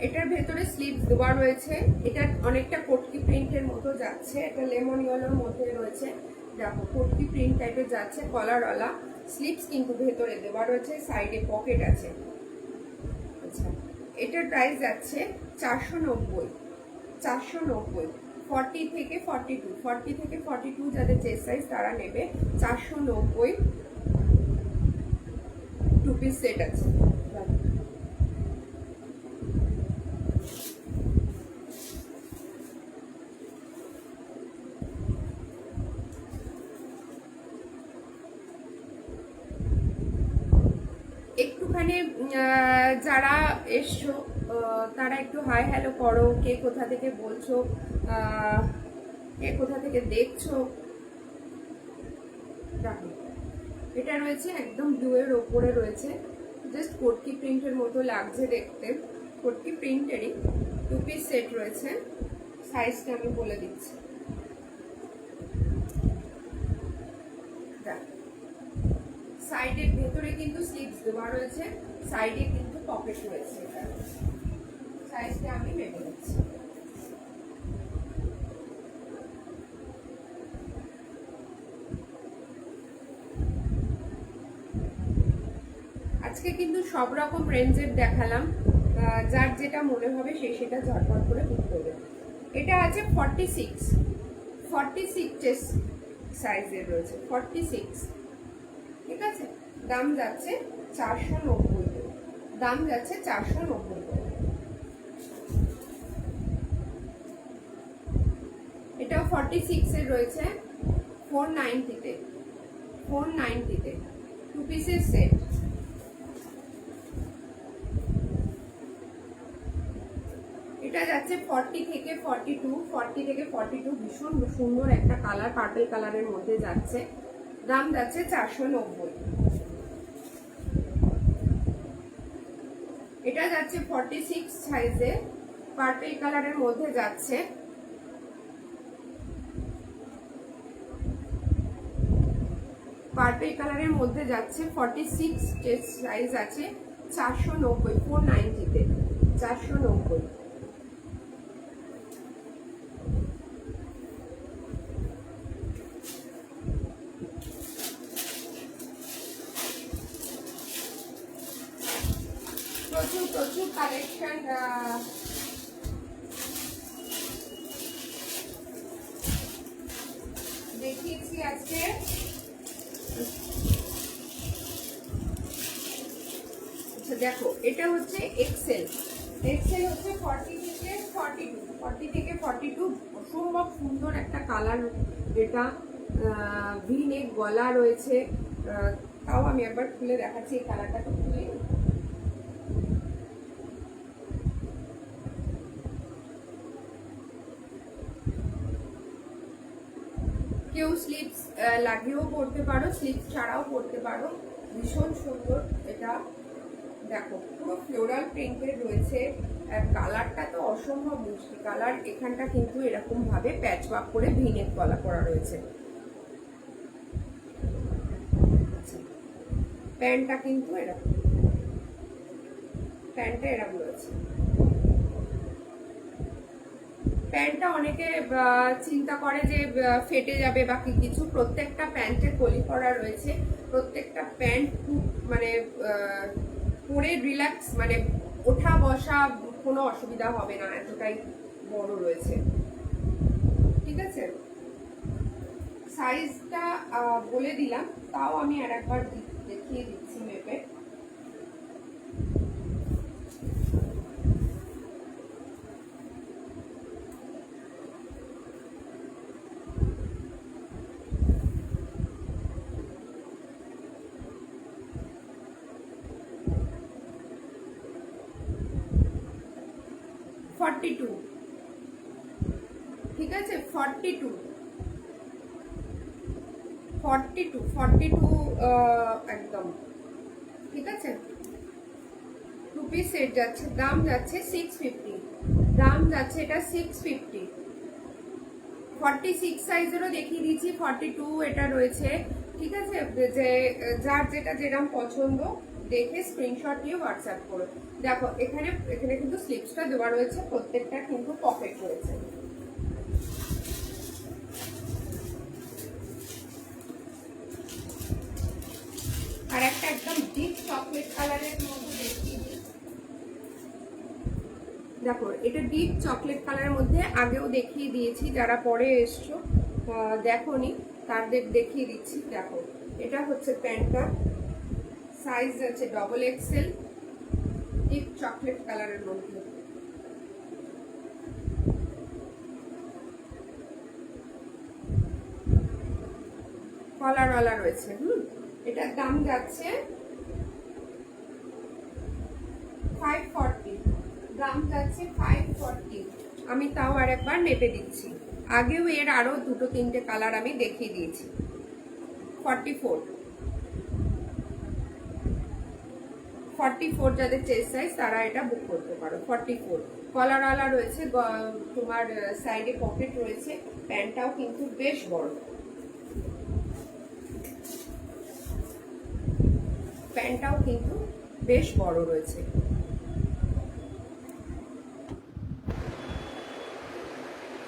Speaker 1: এটার ভেতরে স্লিভস দেওয়া রয়েছে, এটা অনেকটা কটকি প্রিন্টের মতো যাচ্ছে, এটা লেমন ইয়েলোর মধ্যে রয়েছে, দেখো কটকি প্রিন্ট টাইপের যাচ্ছে, কলারওয়ালা স্লিভস কিন্তু ভেতরে দেওয়া রয়েছে, সাইডে পকেট আছে। আচ্ছা, এটার প্রাইস যাচ্ছে 490। 490 40 থেকে 42, 40 থেকে 42 যাদের চেস্ট সাইজ তারা নেবে। 490 2 পিস সেট আছে। একটুখানি যারা এসছো তারা একটু হাই হ্যালো করো, কে কোথা থেকে বলছো, কে কোথা থেকে দেখছো। দেখো এটা রয়েছে একদম ব্লু এর ওপরে রয়েছে, জাস্ট কটকি প্রিন্টের মতো লাগছে দেখতে, কটকি প্রিন্টেরই 2 পিস সেট রয়েছে। সাইজটা আমি বলে দিচ্ছি, সাইডের ভেতরে কিন্তু স্লিভস দেওয়া রয়েছে, সাইডে কিন্তু পকেট রয়েছে। সাইজটা আমি মেপে দিচ্ছি। আজকে কিন্তু সব রকম রেঞ্জের দেখালাম, যার যেটা মনে হবে সে সেটা ঝটপট করে বুক করবে। এটা আছে 46 সাইজের রয়েছে, 46, ঠিক আছে। দাম যাচ্ছে 490, দাম যাচ্ছে 490 করে। এটাও 46 এর রয়েছে, 490 তে 2 পিসের সেট। এটা যাচ্ছে 40 থেকে 42, ভীষণ সুন্দর একটা কালার, পার্পল কালারের মধ্যে যাচ্ছে। দাম যাচ্ছে 490। এটা যাচ্ছে 46 সাইজে, পার্পল কালারের মধ্যে যাচ্ছে। পার্পল কালারের মধ্যে যাচ্ছে, 46 সাইজ আছে, 490, 490 তে 490। প্রচুর কালেকশন দেখিয়েছি আজকে। আচ্ছা দেখো, এটা হচ্ছে এক্সেল হচ্ছে 40 থেকে 42, অসম্ভব সুন্দর একটা কালার। এটা ভি নেক গলা রয়েছে, তাও আমি একবার খুলে দেখাচ্ছি, এই কালারটা তো খুলে। কেউ স্লিভস লাগিয়েও পরতে পারো, স্লিভস ছাড়াও পরতে পারো, ভীষণ সুন্দর। এটা দেখো পুরো ফ্লোরাল প্রিন্টের রয়েছে, কালারটা তো অসম্ভব মিষ্টি কালার। এখানটা কিন্তু এরকম ভাবে প্যাচ ওয়ার্ক করে ভিনেক গলা করা রয়েছে। প্যান্টটা কিন্তু এরকম, প্যান্টটা এরকম রয়েছে। প্যান্টটা অনেকে চিন্তা করে যে ফেটে যাবে বা কিছু, প্রত্যেকটা প্যান্টে কলি করা রয়েছে, প্রত্যেকটা প্যান্ট খুব মানে পরে রিল্যাক্স, মানে ওঠা বসা কোনো অসুবিধা হবে না, এতটাই বড় রয়েছে। ঠিক আছে, সাইজটা বলে দিলাম, তাও আমি আর একবার দেখিয়ে দিচ্ছি মেপে। ঠিক আছে, 42 একদম ঠিক আছে। 2 পিস সেট যাচ্ছে, দাম যাচ্ছে 650, দাম যাচ্ছে এটা 650। 46 সাইজেরও দেখিয়ে দিচ্ছি, 42 এটা রয়েছে। ঠিক আছে, যে যার যেটা যেরকম পছন্দ দেখে স্ক্রিনশট নিয়ে হোয়াটসঅ্যাপ করো। দেখো এখানে এখানে কিন্তু স্লিপসটা দেওয়া রয়েছে, প্রত্যেকটা কিন্তু পকেট রয়েছে। আর একটা একদম ডিপ চকলেট কালারের মধ্যে দেখিয়ে দিই। দেখো এটা ডিপ চকলেট কালারের মধ্যে আগেও দেখিয়ে দিয়েছি, যারা পরে এসছো দেখোনি তাদের দেখিয়ে দিচ্ছি। দেখো এটা হচ্ছে প্যান্টটা, সাইজ আছে XXL, ডিপ চকলেট কালারের মধ্যে। কলারওয়ালা রয়েছে। এটার দাম যাচ্ছে 540, দাম যাচ্ছে 540। আমি তাও আর একবার মেপে দিচ্ছি, আগেও এর আরো দুটো তিনটে কালার আমি দেখিয়ে দিয়েছি। 44 যাদের চেস্ট সাইজ তারা এটা বুক করতে পারো। 44 কলারওয়ালা রয়েছে, তোমার সাইডে পকেট রয়েছে, প্যান্টটাও কিন্তু বেশ বড়, প্যান্টটাও কিন্তু বেশ বড় রয়েছে।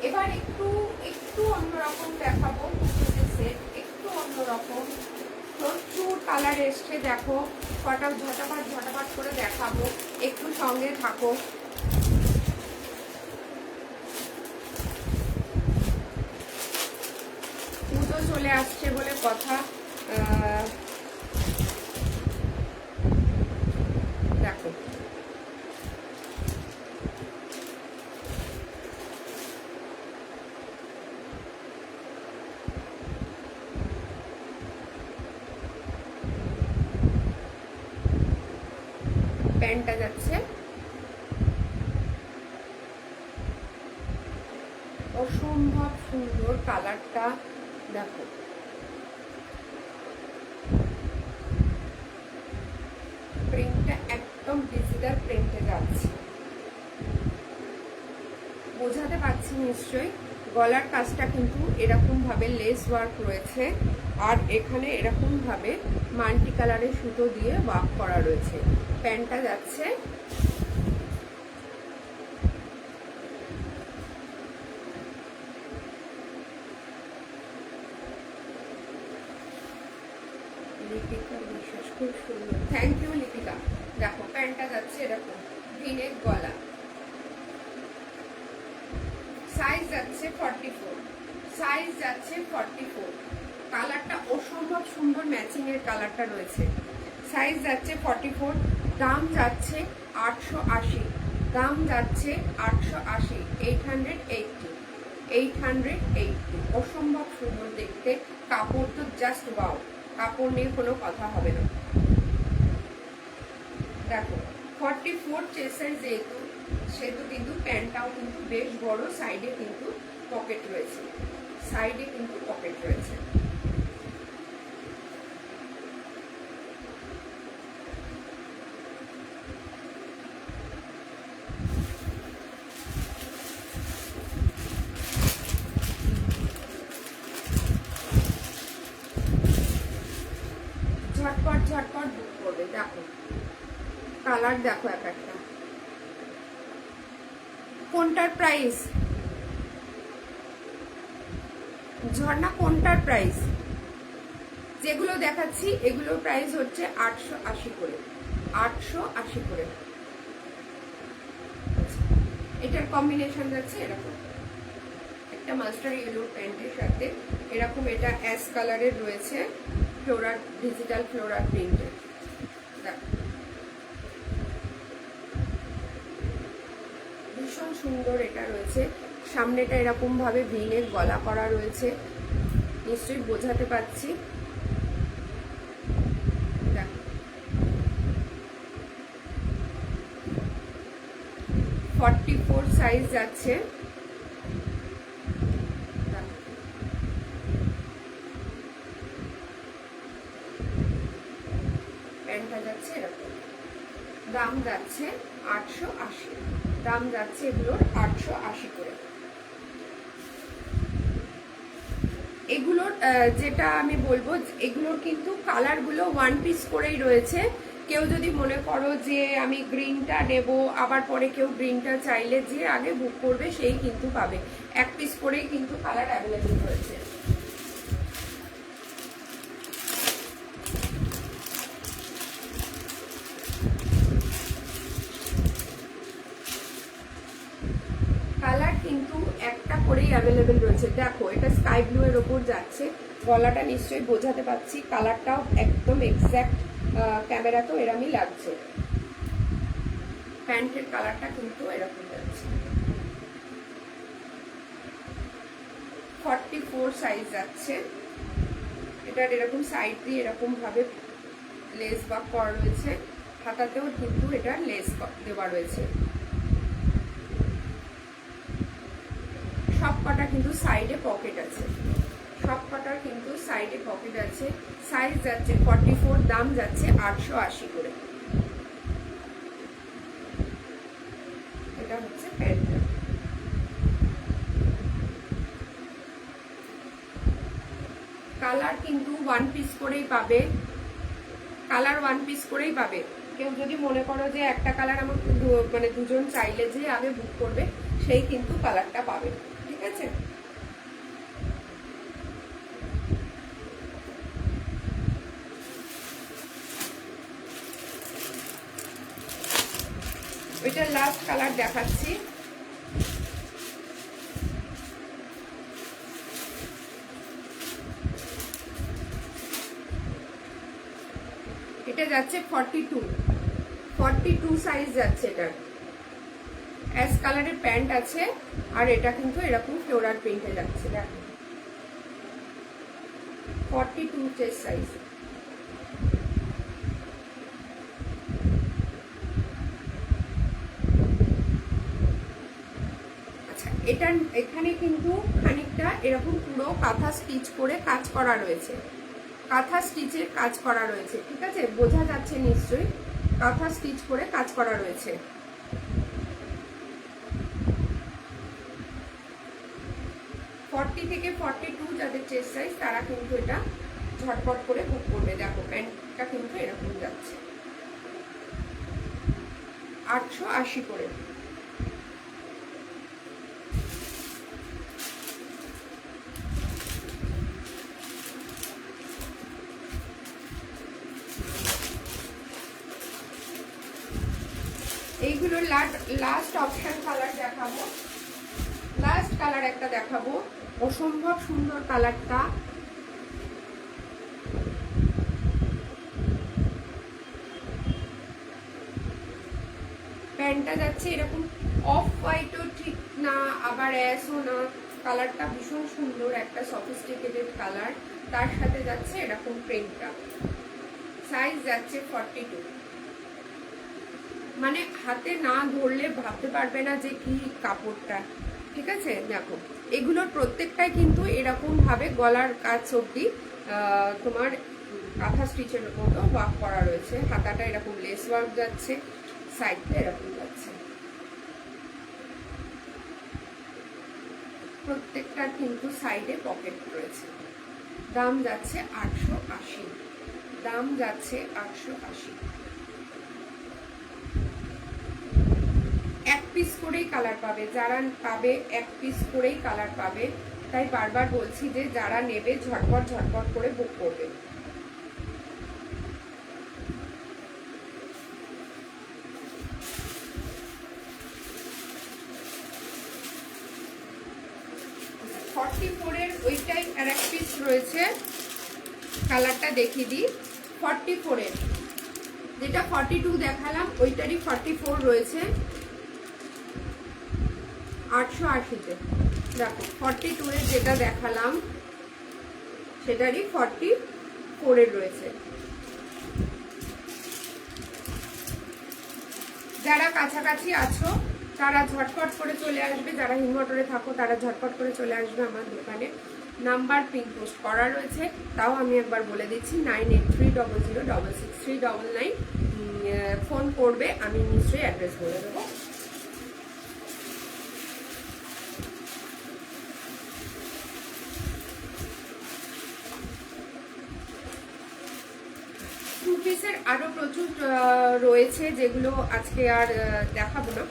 Speaker 1: এবার একটু একটু অন্যরকম দেখাবো, একটু অন্যরকম, প্রচুর কালার এসছে। দেখো কটা ঝটাপাট করে দেখাবো, একটু সঙ্গে থাকো। পুজো চলে আসছে বলে কথা, দেখো প্যান্টটা যাচ্ছে অসম্ভব সুন্দর, কালারটা দেখো, প্রিন্টটা একদম ডিজিটাল প্রিন্টে যাচ্ছে, বোঝাতে পারছি নিশ্চয়ই। গলার কাজটা কিন্তু এরকম ভাবে লেস ওয়ার্ক রয়েছে, আর এখানে এরকম ভাবে মাল্টি কালারের সুতো দিয়ে ওয়ার্ক করা রয়েছে। প্যান্টটা যাচ্ছে লিপিকা বিশ্বাস, খুব সুন্দর, থ্যাংক ইউ লিপিকা। দেখো প্যান্টটা যাচ্ছে এরকম ভিনেক গলা, সাইজ যাচ্ছে 44, সাইজ যাচ্ছে 44। কালারটা অসম্ভব সুন্দর, ম্যাচিং এর কালারটা রয়েছে। সাইজ যাচ্ছে 44, দাম যাচ্ছে 880, দাম যাচ্ছে 880, 880। অসম্ভব সুন্দর দেখতে, কাপড় তো জাস্ট ওয়াও, কাপড় নিয়ে কোনো কথা হবে না। দেখো 44 চেস্ট সাইজ যেহেতু, সেহেতু কিন্তু প্যান্টটাও কিন্তু বেশ বড়, সাইডে কিন্তু পকেট রয়েছে, সাইডে কিন্তু পকেট রয়েছে। ঝটপট বুক করবে। দেখো কালার দেখো এক একটা, কোনটার প্রাইস ঝর্ণা কোনটার প্রাইস? যেগুলো দেখাচ্ছি এগুলোর প্রাইস হচ্ছে 880 করে, 880 করে। এটার কম্বিনেশন যাচ্ছে এরকম, একটা মাস্টার ইয়েলো প্যান্টের সাথে এরকম, এটা অ্যাশ কালারের রয়েছে, ফ্লোরাল, ডিজিটাল ফ্লোরাল প্রিন্টের। ভীষণ সুন্দর এটা রয়েছে। সামনেটা এরকম ভাবে ভিনের গলা করা রয়েছে, নিশ্চয়ই বোঝাতে পারছি। 44 সাইজ যাচ্ছে। প্যান্টটা যাচ্ছে এরকম, দাম যাচ্ছে 880, দাম যাচ্ছে এগুলোর 880 করে। এগুলোর যেটা আমি বলবো, এগুলোর কিন্তু কালারগুলো ওয়ান পিস করেই রয়েছে। কেউ যদি মনে করো যে আমি গ্রিনটা নেব, আবার পরে কেউ গ্রিনটা চাইলে যে আগে বুক করবে সেই কিন্তু পাবে, এক পিস করেই কিন্তু কালার অ্যাভেলেবেল রয়েছে। কালার কিন্তু একটা করেই অ্যাভেলেবেল রয়েছে। দেখো এটা স্কাই ব্লু এর ওপর যাচ্ছে, গলাটা নিশ্চয়ই বোঝাতে পারছি, কালারটাও একদম এক্স্যাক্ট ক্যামেরাতেও এরমই লাগছে। প্যান্টের কালারটা কিন্তু এরকম যাচ্ছে। 44 সাইজ যাচ্ছে। এটার এরকম সাইড দিয়ে এরকম ভাবে লেস ওয়ার্ক করা রয়েছে, হাতাতেও কিন্তু এটা লেস দেওয়া রয়েছে। সব কটা কিন্তু সাইডে পকেট আছে, সব কটার কিন্তু সাইডে পকেট আছে। সাইজ যাচ্ছে 44, দাম যাচ্ছে 880 করে। এটা হচ্ছে প্যান্টটা। কালার কিন্তু ওয়ান পিস করেই পাবে, কালার ওয়ান পিস করেই পাবে। কেউ যদি মনে করো যে একটা কালার আমার মানে দুজন চাইলে যে আগে বুক করবে, সেই কিন্তু কালারটা পাবে, ঠিক আছে। ওইটা লাস্ট কালার দেখাচ্ছি। এটা যাচ্ছে 42 সাইজ যাচ্ছে। এটা অ্যাশ কালারের প্যান্ট আছে, আর এটা কিন্তু এরকম ফ্লোরাল প্রিন্টে যাচ্ছে। দেখো 42 চেস্ট সাইজ। আচ্ছা, এটা এখানে কিন্তু খানিকটা এরকম পুরো কাঁথা স্টিচ করে কাজ করা রয়েছে, কাঁথা স্টিচের কাজ করা রয়েছে, ঠিক আছে, বোঝা যাচ্ছে নিশ্চয়ই, কাঁথা স্টিচ করে কাজ করা রয়েছে। থেকে 42 যাদের চেস্ট সাইজ তারা কিন্তু এটা ঝটপট করে বুক করবে। দেখো প্যান্টটা কিন্তু এরকম যাচ্ছে 880 করে। এইগুলো লাস্ট অপশন কালার দেখাবো, লাস্ট কালার একটা দেখাবো, অসম্ভব সুন্দর কালারটা। প্যান্টটা যাচ্ছে এরকম অফ হোয়াইটও ঠিক না, আবার অ্যাশও না, কালারটা ভীষণ সুন্দর, একটা সফিস্টিকেটেড কালার, তার সাথে যাচ্ছে এরকম প্রিন্টটা। সাইজ যাচ্ছে 42, মানে হাতে না ধরলে ভাবতে পারবে না যে কি কাপড়টা, ঠিক আছে। দেখো এগুলোর প্রত্যেকটাই কিন্তু এরকম ভাবে গলার কাছ অব্দি তোমার কাঁথা স্টিচের মতো ওয়ার্ক করা রয়েছে, হাতাটা এরকম লেস ওয়ার্ক যাচ্ছে, সাইডটা এরকম যাচ্ছে, প্রত্যেকটার কিন্তু সাইডে পকেট রয়েছে। দাম যাচ্ছে 880, দাম যাচ্ছে 880। এক পিস করেই কালার পাবে, যারা পাবে এক পিস করেই কালার পাবে, তাই বারবার বলছি যে যারা নেবে ঝটপট ঝটপট করে বুক করবে। ওইটাই আর এক পিস রয়েছে, কালারটা দেখিয়ে দিই। 44 যেটা 42 দেখালাম ওইটারই 44 রয়েছে 880-তে। দেখো 42 যেটা দেখালাম সেটারই 44 রয়েছে। যারা কাছাকাছি আছো তারা ঝটপট করে চলে আসবে, যারা হিমঘরে থাকো তারা ঝটপট করে চলে আসবে আমার দোকানে। নাম্বার পিন পোস্ট করা রয়েছে, তাও আমি একবার বলে দিচ্ছি 9830066399। ফোন করবে, আমি নিশ্চয়ই অ্যাড্রেস বলে দেবো। টু পিসের আরো প্রচুর রয়েছে যেগুলো আজকে আর দেখাবো না,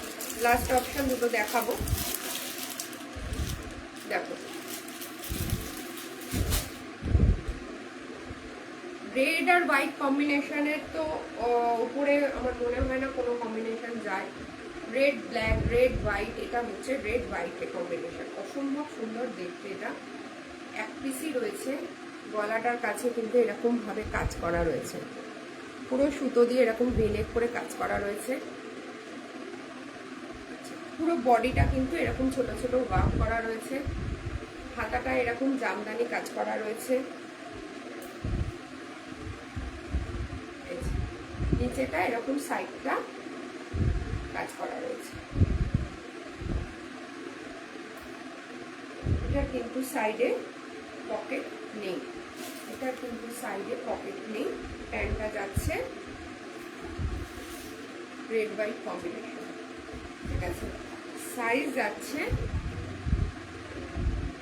Speaker 1: লাস্ট অপশন দুটো দেখাবো। দেখো রেড আর হোয়াইট কম্বিনেশনের তো উপরে আমার মনে হয় না কোনো কম্বিনেশন যায়। রেড ব্ল্যাক, রেড হোয়াইট, এটা হচ্ছে রেড হোয়াইটের কম্বিনেশন, অসম্ভব সুন্দর দেখতে। এটা এক পিসই রয়েছে, গলাটার কাছে কিন্তু এরকম ভাবে কাজ করা রয়েছে, পুরো সুতো দিয়ে এরকম ভেনেক করে কাজ করা রয়েছে। পুরো বডিটা কিন্তু এরকম ছোট ছোট ওয়ার্ক করা রয়েছে, হাতাটা এরকম জামদানি কাজ করা রয়েছে, নিচেটা এরকম সাইডটা কাজ করা রয়েছে। এটা কিন্তু সাইডে পকেট নেই, এটা কিন্তু সাইডে পকেট নেই। প্যান্টটা যাচ্ছে রেড হোয়াইট কম্বিনেশন, ঠিক আছে। সাইজ যাচ্ছে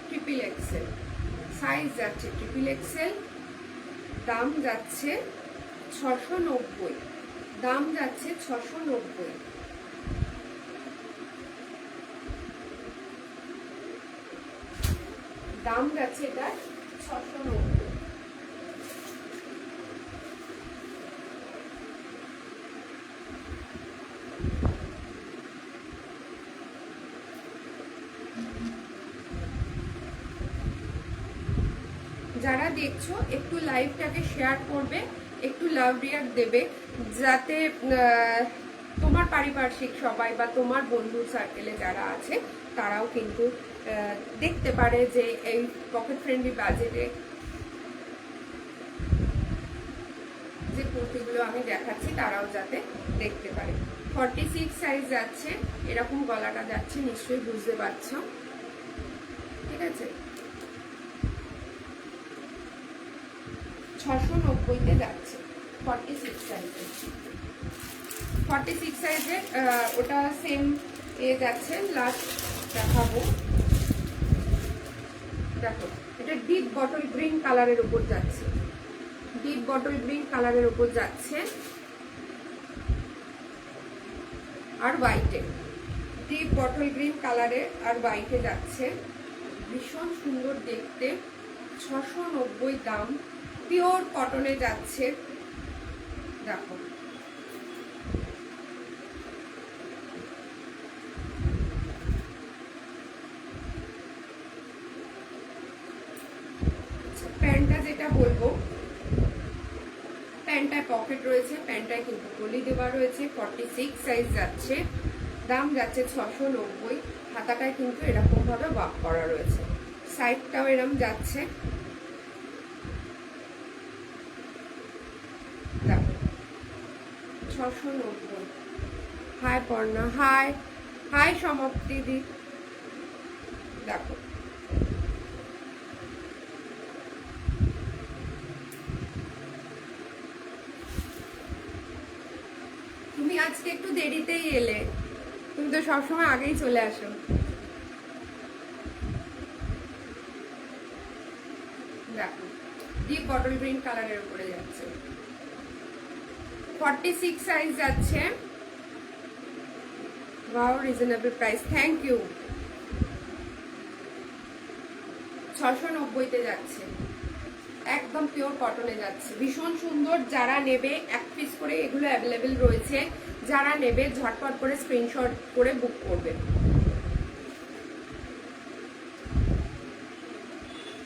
Speaker 1: ট্রিপল এক্সেল, সাইজ যাচ্ছে ট্রিপল এক্সেল। দাম যাচ্ছে 690, দাম যাচ্ছে 690। দাম যাচ্ছে এটা 690। যারা দেখছো একটু লাইভটাকে শেয়ার করবে, একটু লাভ রিয়াক্ট দেবে, যাতে তোমার পারিপার্শ্বিক সবাই বা তোমার বন্ধু সার্কেলে যারা আছে তারাও কিন্তু দেখতে পারে যে এই পকেট ফ্রেন্ডলি বাজেটে যে কুর্তিগুলো আমি দেখাচ্ছি তারাও যাতে দেখতে পারে। 46 সাইজ যাচ্ছে, এরকম গলাটা যাচ্ছে, নিশ্চয়ই বুঝতে পারছো, ঠিক আছে। 690-তে যাচ্ছে 46 সাইজে। 46 সাইজের ওটা সেম এ যাচ্ছে। লাস্ট দেখাবো, দেখো এটা ডিপ বটল গ্রিন কালারের উপর যাচ্ছে, ডিপ বটল গ্রিন কালারের উপর যাচ্ছে আর হোয়াইটে, ডিপ বটল গ্রিন কালারে আর হোয়াইটে যাচ্ছে, ভীষণ সুন্দর দেখতে। 690 দাম, পিওর কটনে যাচ্ছে। দেখো প্যান্টটা যেটা বলবো, প্যান্টটায় পকেট রয়েছে, প্যান্টটায় কিন্তু কলি দেওয়া রয়েছে। 46 সাইজ যাচ্ছে, দাম যাচ্ছে 690। হাতাটায় কিন্তু এরকম ভাবে ওয়ার্ক করা রয়েছে, সাইডটাও এরকম যাচ্ছে। 690। হাই পর্ণা, হাই হাই সমাপ্তি দি। দেখো তুমি আজকে একটু দেরিতেই এলে, তুমি তো সবসময় আগেই চলে আসো। দেখো ডিপ বটল গ্রিন কালারের উপরে যাচ্ছে, 46 সাইজ যাচ্ছে। Wow, reasonable price, thank you. 690-তে যাচ্ছে, একদম পিওর কটনে যাচ্ছে, ভীষণ সুন্দর। যারা নেবে 1 পিস করে এগুলো অ্যাভেলেবেল রয়েছে, যারা নেবে ঝটপট করে স্ক্রিনশট করে বুক করবে।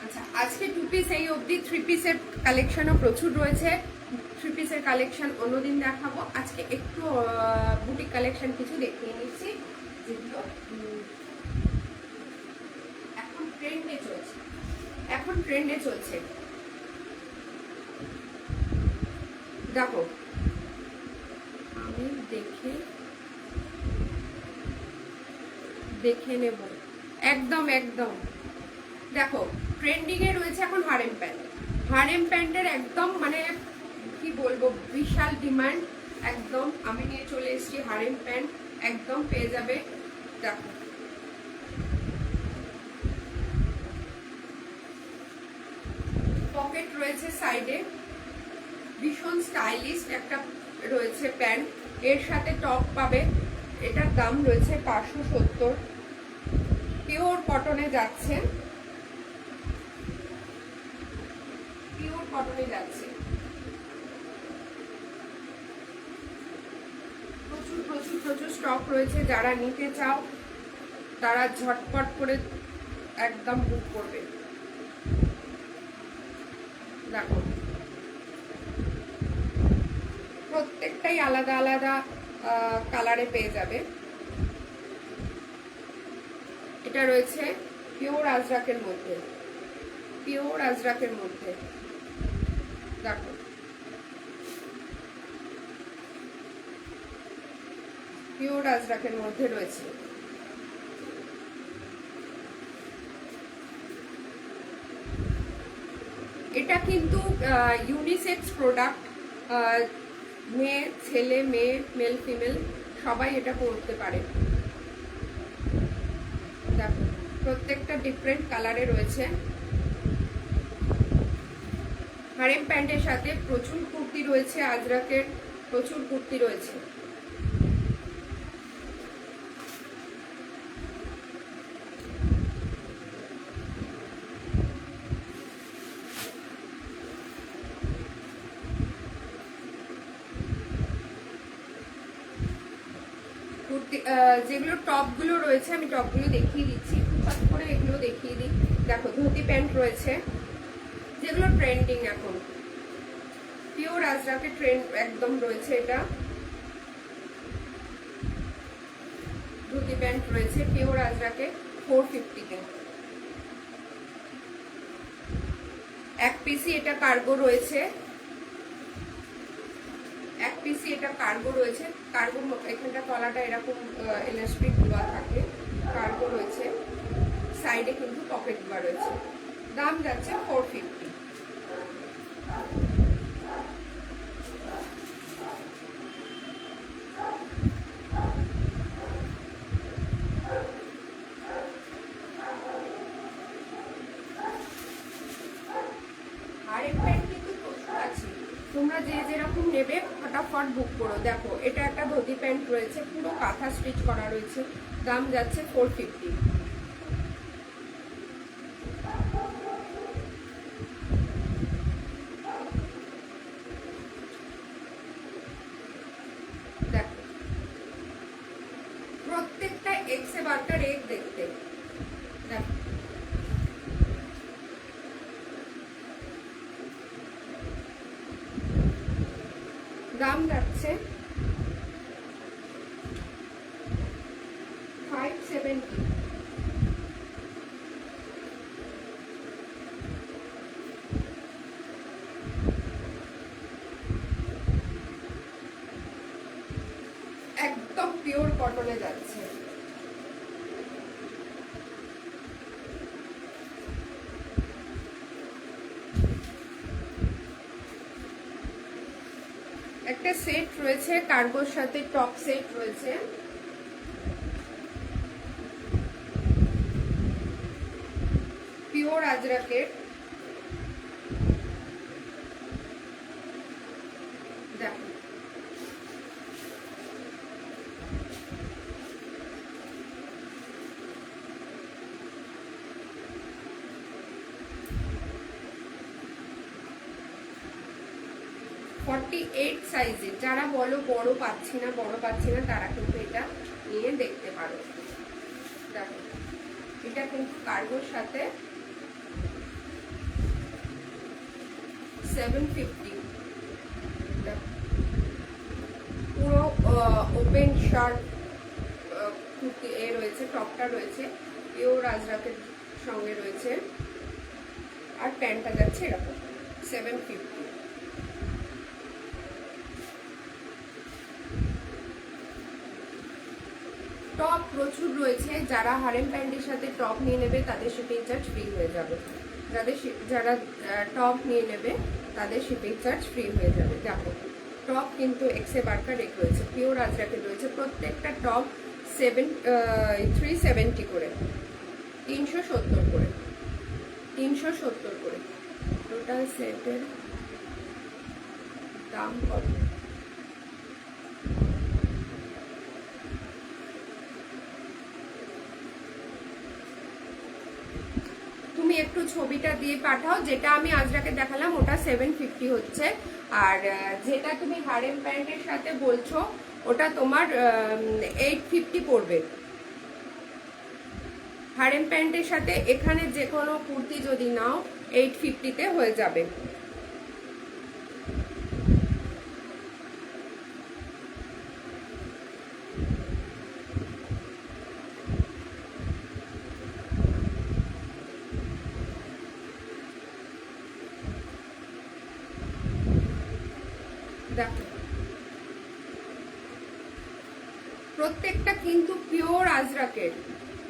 Speaker 1: আচ্ছা, আজকে 2 পিস এই অবধি, 3 পিসের কালেকশনও প্রচুর রয়েছে। 3 পিসের কালেকশন অন্যদিন দেখাবো। আজকে একটু বুটিক কালেকশন কিছু দেখিয়ে নিচ্ছি, যেগুলো এখন ট্রেন্ডে চলছে। দেখো, আমি দেখে নেব। একদম দেখো, ট্রেন্ডিং এ রয়েছে এখন হারেম প্যান্টের একদম মানে কি বলবো, বিশাল ডিমান্ড। একদম আমি নিয়ে চলে এসেছি হারেম প্যান্ট, একদম পেয়ে যাবে। দেখো, পকেট রয়েছে সাইডে, ভীষণ স্টাইলিশ একটা রয়েছে প্যান্ট, এর সাথে টপ পাবে। এটার দাম রয়েছে 570, পিওর কটনে যাচ্ছে, প্রচুর স্টক রয়েছে। যারা নিতে চাও তারা ঝটপট করে একদম বুক করবে। দেখো, প্রত্যেকটাই আলাদা আলাদা কালারে পেয়ে যাবে। এটা রয়েছে পিওর আজরাকের মধ্যে, দেখো পিওর আজরাকের মধ্যে রয়েছে। এটা কিন্তু ইউনিসেক্স প্রোডাক্ট, মেয়ে ছেলে, মেয়ে মেল ফিমেল সবাই এটা পরতে পারে। দেখো, প্রত্যেকটা ডিফারেন্ট কালারে রয়েছে। হারেম প্যান্টের সাথে প্রচুর কুর্তি রয়েছে, আজরাকের প্রচুর কুর্তি রয়েছে। যেগুলো টপ গুলো রয়েছে, আমি টপ গুলো দেখিয়ে দিচ্ছি, ফট করে এগুলো দেখিয়ে দিই। দেখো, ধুতি প্যান্ট রয়েছে, যেগুলো ট্রেন্ডিং এখন, পিওর আজরাকের ট্রেন্ড একদম রয়েছে। এটা ধুতি প্যান্ট রয়েছে পিওর আজরাকে 450-তে। 1 পিসি এটা কার্গো রয়েছে, কার্গোর এখানটা তলাটা এরকম ইলাস্ট্রিক দেওয়া থাকে, কার্গো রয়েছে, সাইডে কিন্তু পকেট দেওয়া রয়েছে। দাম যাচ্ছে 450। তোমরা যে যেরকম নেবে ফটাফট বুক করো। দেখো, এটা একটা ধুতি প্যান্ট রয়েছে, পুরো কাঁথা স্টিচ করা রয়েছে, দাম যাচ্ছে 450। দেখো, প্রত্যেকটা এক্সে বার্তার এক দেখতে। দেখো, দাম যাচ্ছে 570। একদম পিওর কটনে যাচ্ছে। একটা সেট রয়েছে কার্গোর সাথে, টপ সেট রয়েছে, পিওর আজরাকের। দেখো, 48 সাইজের। যারা বলো বড় পাচ্ছি না তারা কিন্তু এটা নিয়ে দেখতে পারো। দেখো এটা কিন্তু কার্গোর সাথে 750, পুরো ওপেন শার্ট কুর্তি এ রয়েছে, টপটা রয়েছে পিওর আজরাকের সঙ্গে রয়েছে, আর প্যান্টটা যাচ্ছে এরকম 750। টপ প্রচুর রয়েছে, যারা হারেম প্যান্টের সাথে টপ নিয়ে নেবে তাদের শিপিং চার্জ ফ্রি হয়ে যাবে। যারা টপ নিয়ে নেবে তাদের শিপিং চার্জ ফ্রি হয়ে যাবে। দেখো টপ কিন্তু এক্সে বার্কার রেক রয়েছে, পিওর আজরাকের রয়েছে, প্রত্যেকটা টপ 370 করে, 370 করে, 370 করে। টোটাল সেটের দাম কত? তুমি একটু ছবিটা দিয়ে পাঠাও। যেটা আমি আজরাকে দেখালাম ওটা 750 হচ্ছে, আর যেটা তুমি হারেম প্যান্টের সাথে বলছো ওটা তোমার 850 পড়বে। হারেম প্যান্টের সাথে এখানে যে কোনো কুর্তি যদি নাও 850-তে হয়ে যাবে। দেখো প্রত্যেকটা কিন্তু পিওর আজরাকের,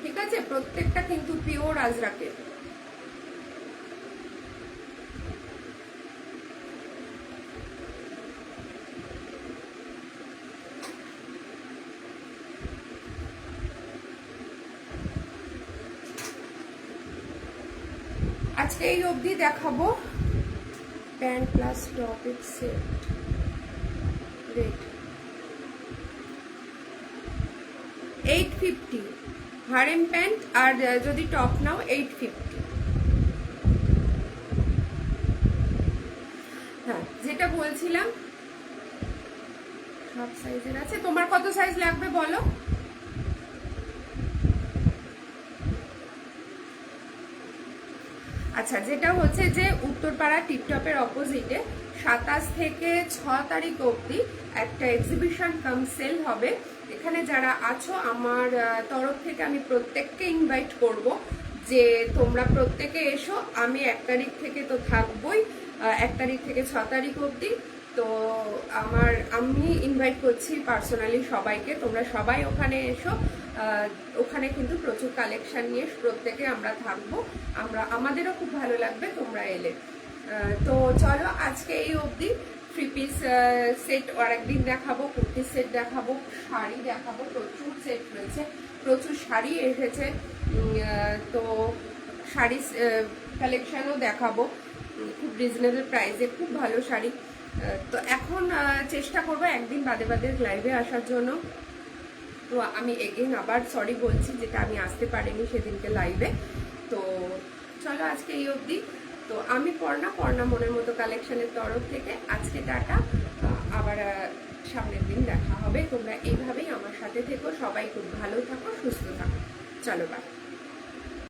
Speaker 1: ঠিক আছে, প্রত্যেকটা কিন্তু পিওর আজরাকের। আজকে এই অবধি দেখাবো pant plus top set rate 850, harem pant আর যদি টপ নাও 850। হ্যাঁ যেটা বলছিলাম সব সাইজের আছে। তোমার কত সাইজ লাগবে বলো? আচ্ছা যেটা হচ্ছে যে উত্তরপাড়া টিপটপের অপোজিটে 27 থেকে 6 তারিখ অবধি একটা এক্সিবিশন কাম সেল হবে। এখানে যারা আছো আমার তরফ থেকে আমি প্রত্যেককে ইনভাইট করব যে তোমরা প্রত্যেকে এসো। আমি 1 তারিখ থেকে তো থাকবোই, 1 তারিখ থেকে 6 তারিখ অবধি। তো আমি ইনভাইট করছি পার্সোনালি সবাইকে, তোমরা সবাই ওখানে এসো। ওখানে কিন্তু প্রচুর কালেকশন নিয়ে প্রত্যেকে আমরা থাকবো, আমাদেরও খুব ভালো লাগবে তোমরা এলে। তো চলো আজকে এই অবধি। 3 পিস সেট আর একদিন দেখাবো, কুর্তি সেট দেখাবো, শাড়ি দেখাবো, প্রচুর সেট রয়েছে, প্রচুর শাড়ি এসেছে। তো শাড়ি কালেকশনও দেখাবো খুব রিজনেবল প্রাইসে, খুব ভালো শাড়ি। তো এখন চেষ্টা করবো একদিন বাদে বাদে লাইভে আসার জন্য। তো আমি এগেইন আবার সরি বলছি যেটা আমি আসতে পারিনি সেদিনকে লাইভে। তো চলো আজকে এই অবধি। তো আমি পর্ণা মনের মতো কালেকশনের তরফ থেকে আজকে টাটা, আবার সামনের দিন দেখা হবে। তোমরা এইভাবেই আমার সাথে থেকো, সবাই খুব ভালো থাকো, সুস্থ থাকো। চলো বাই।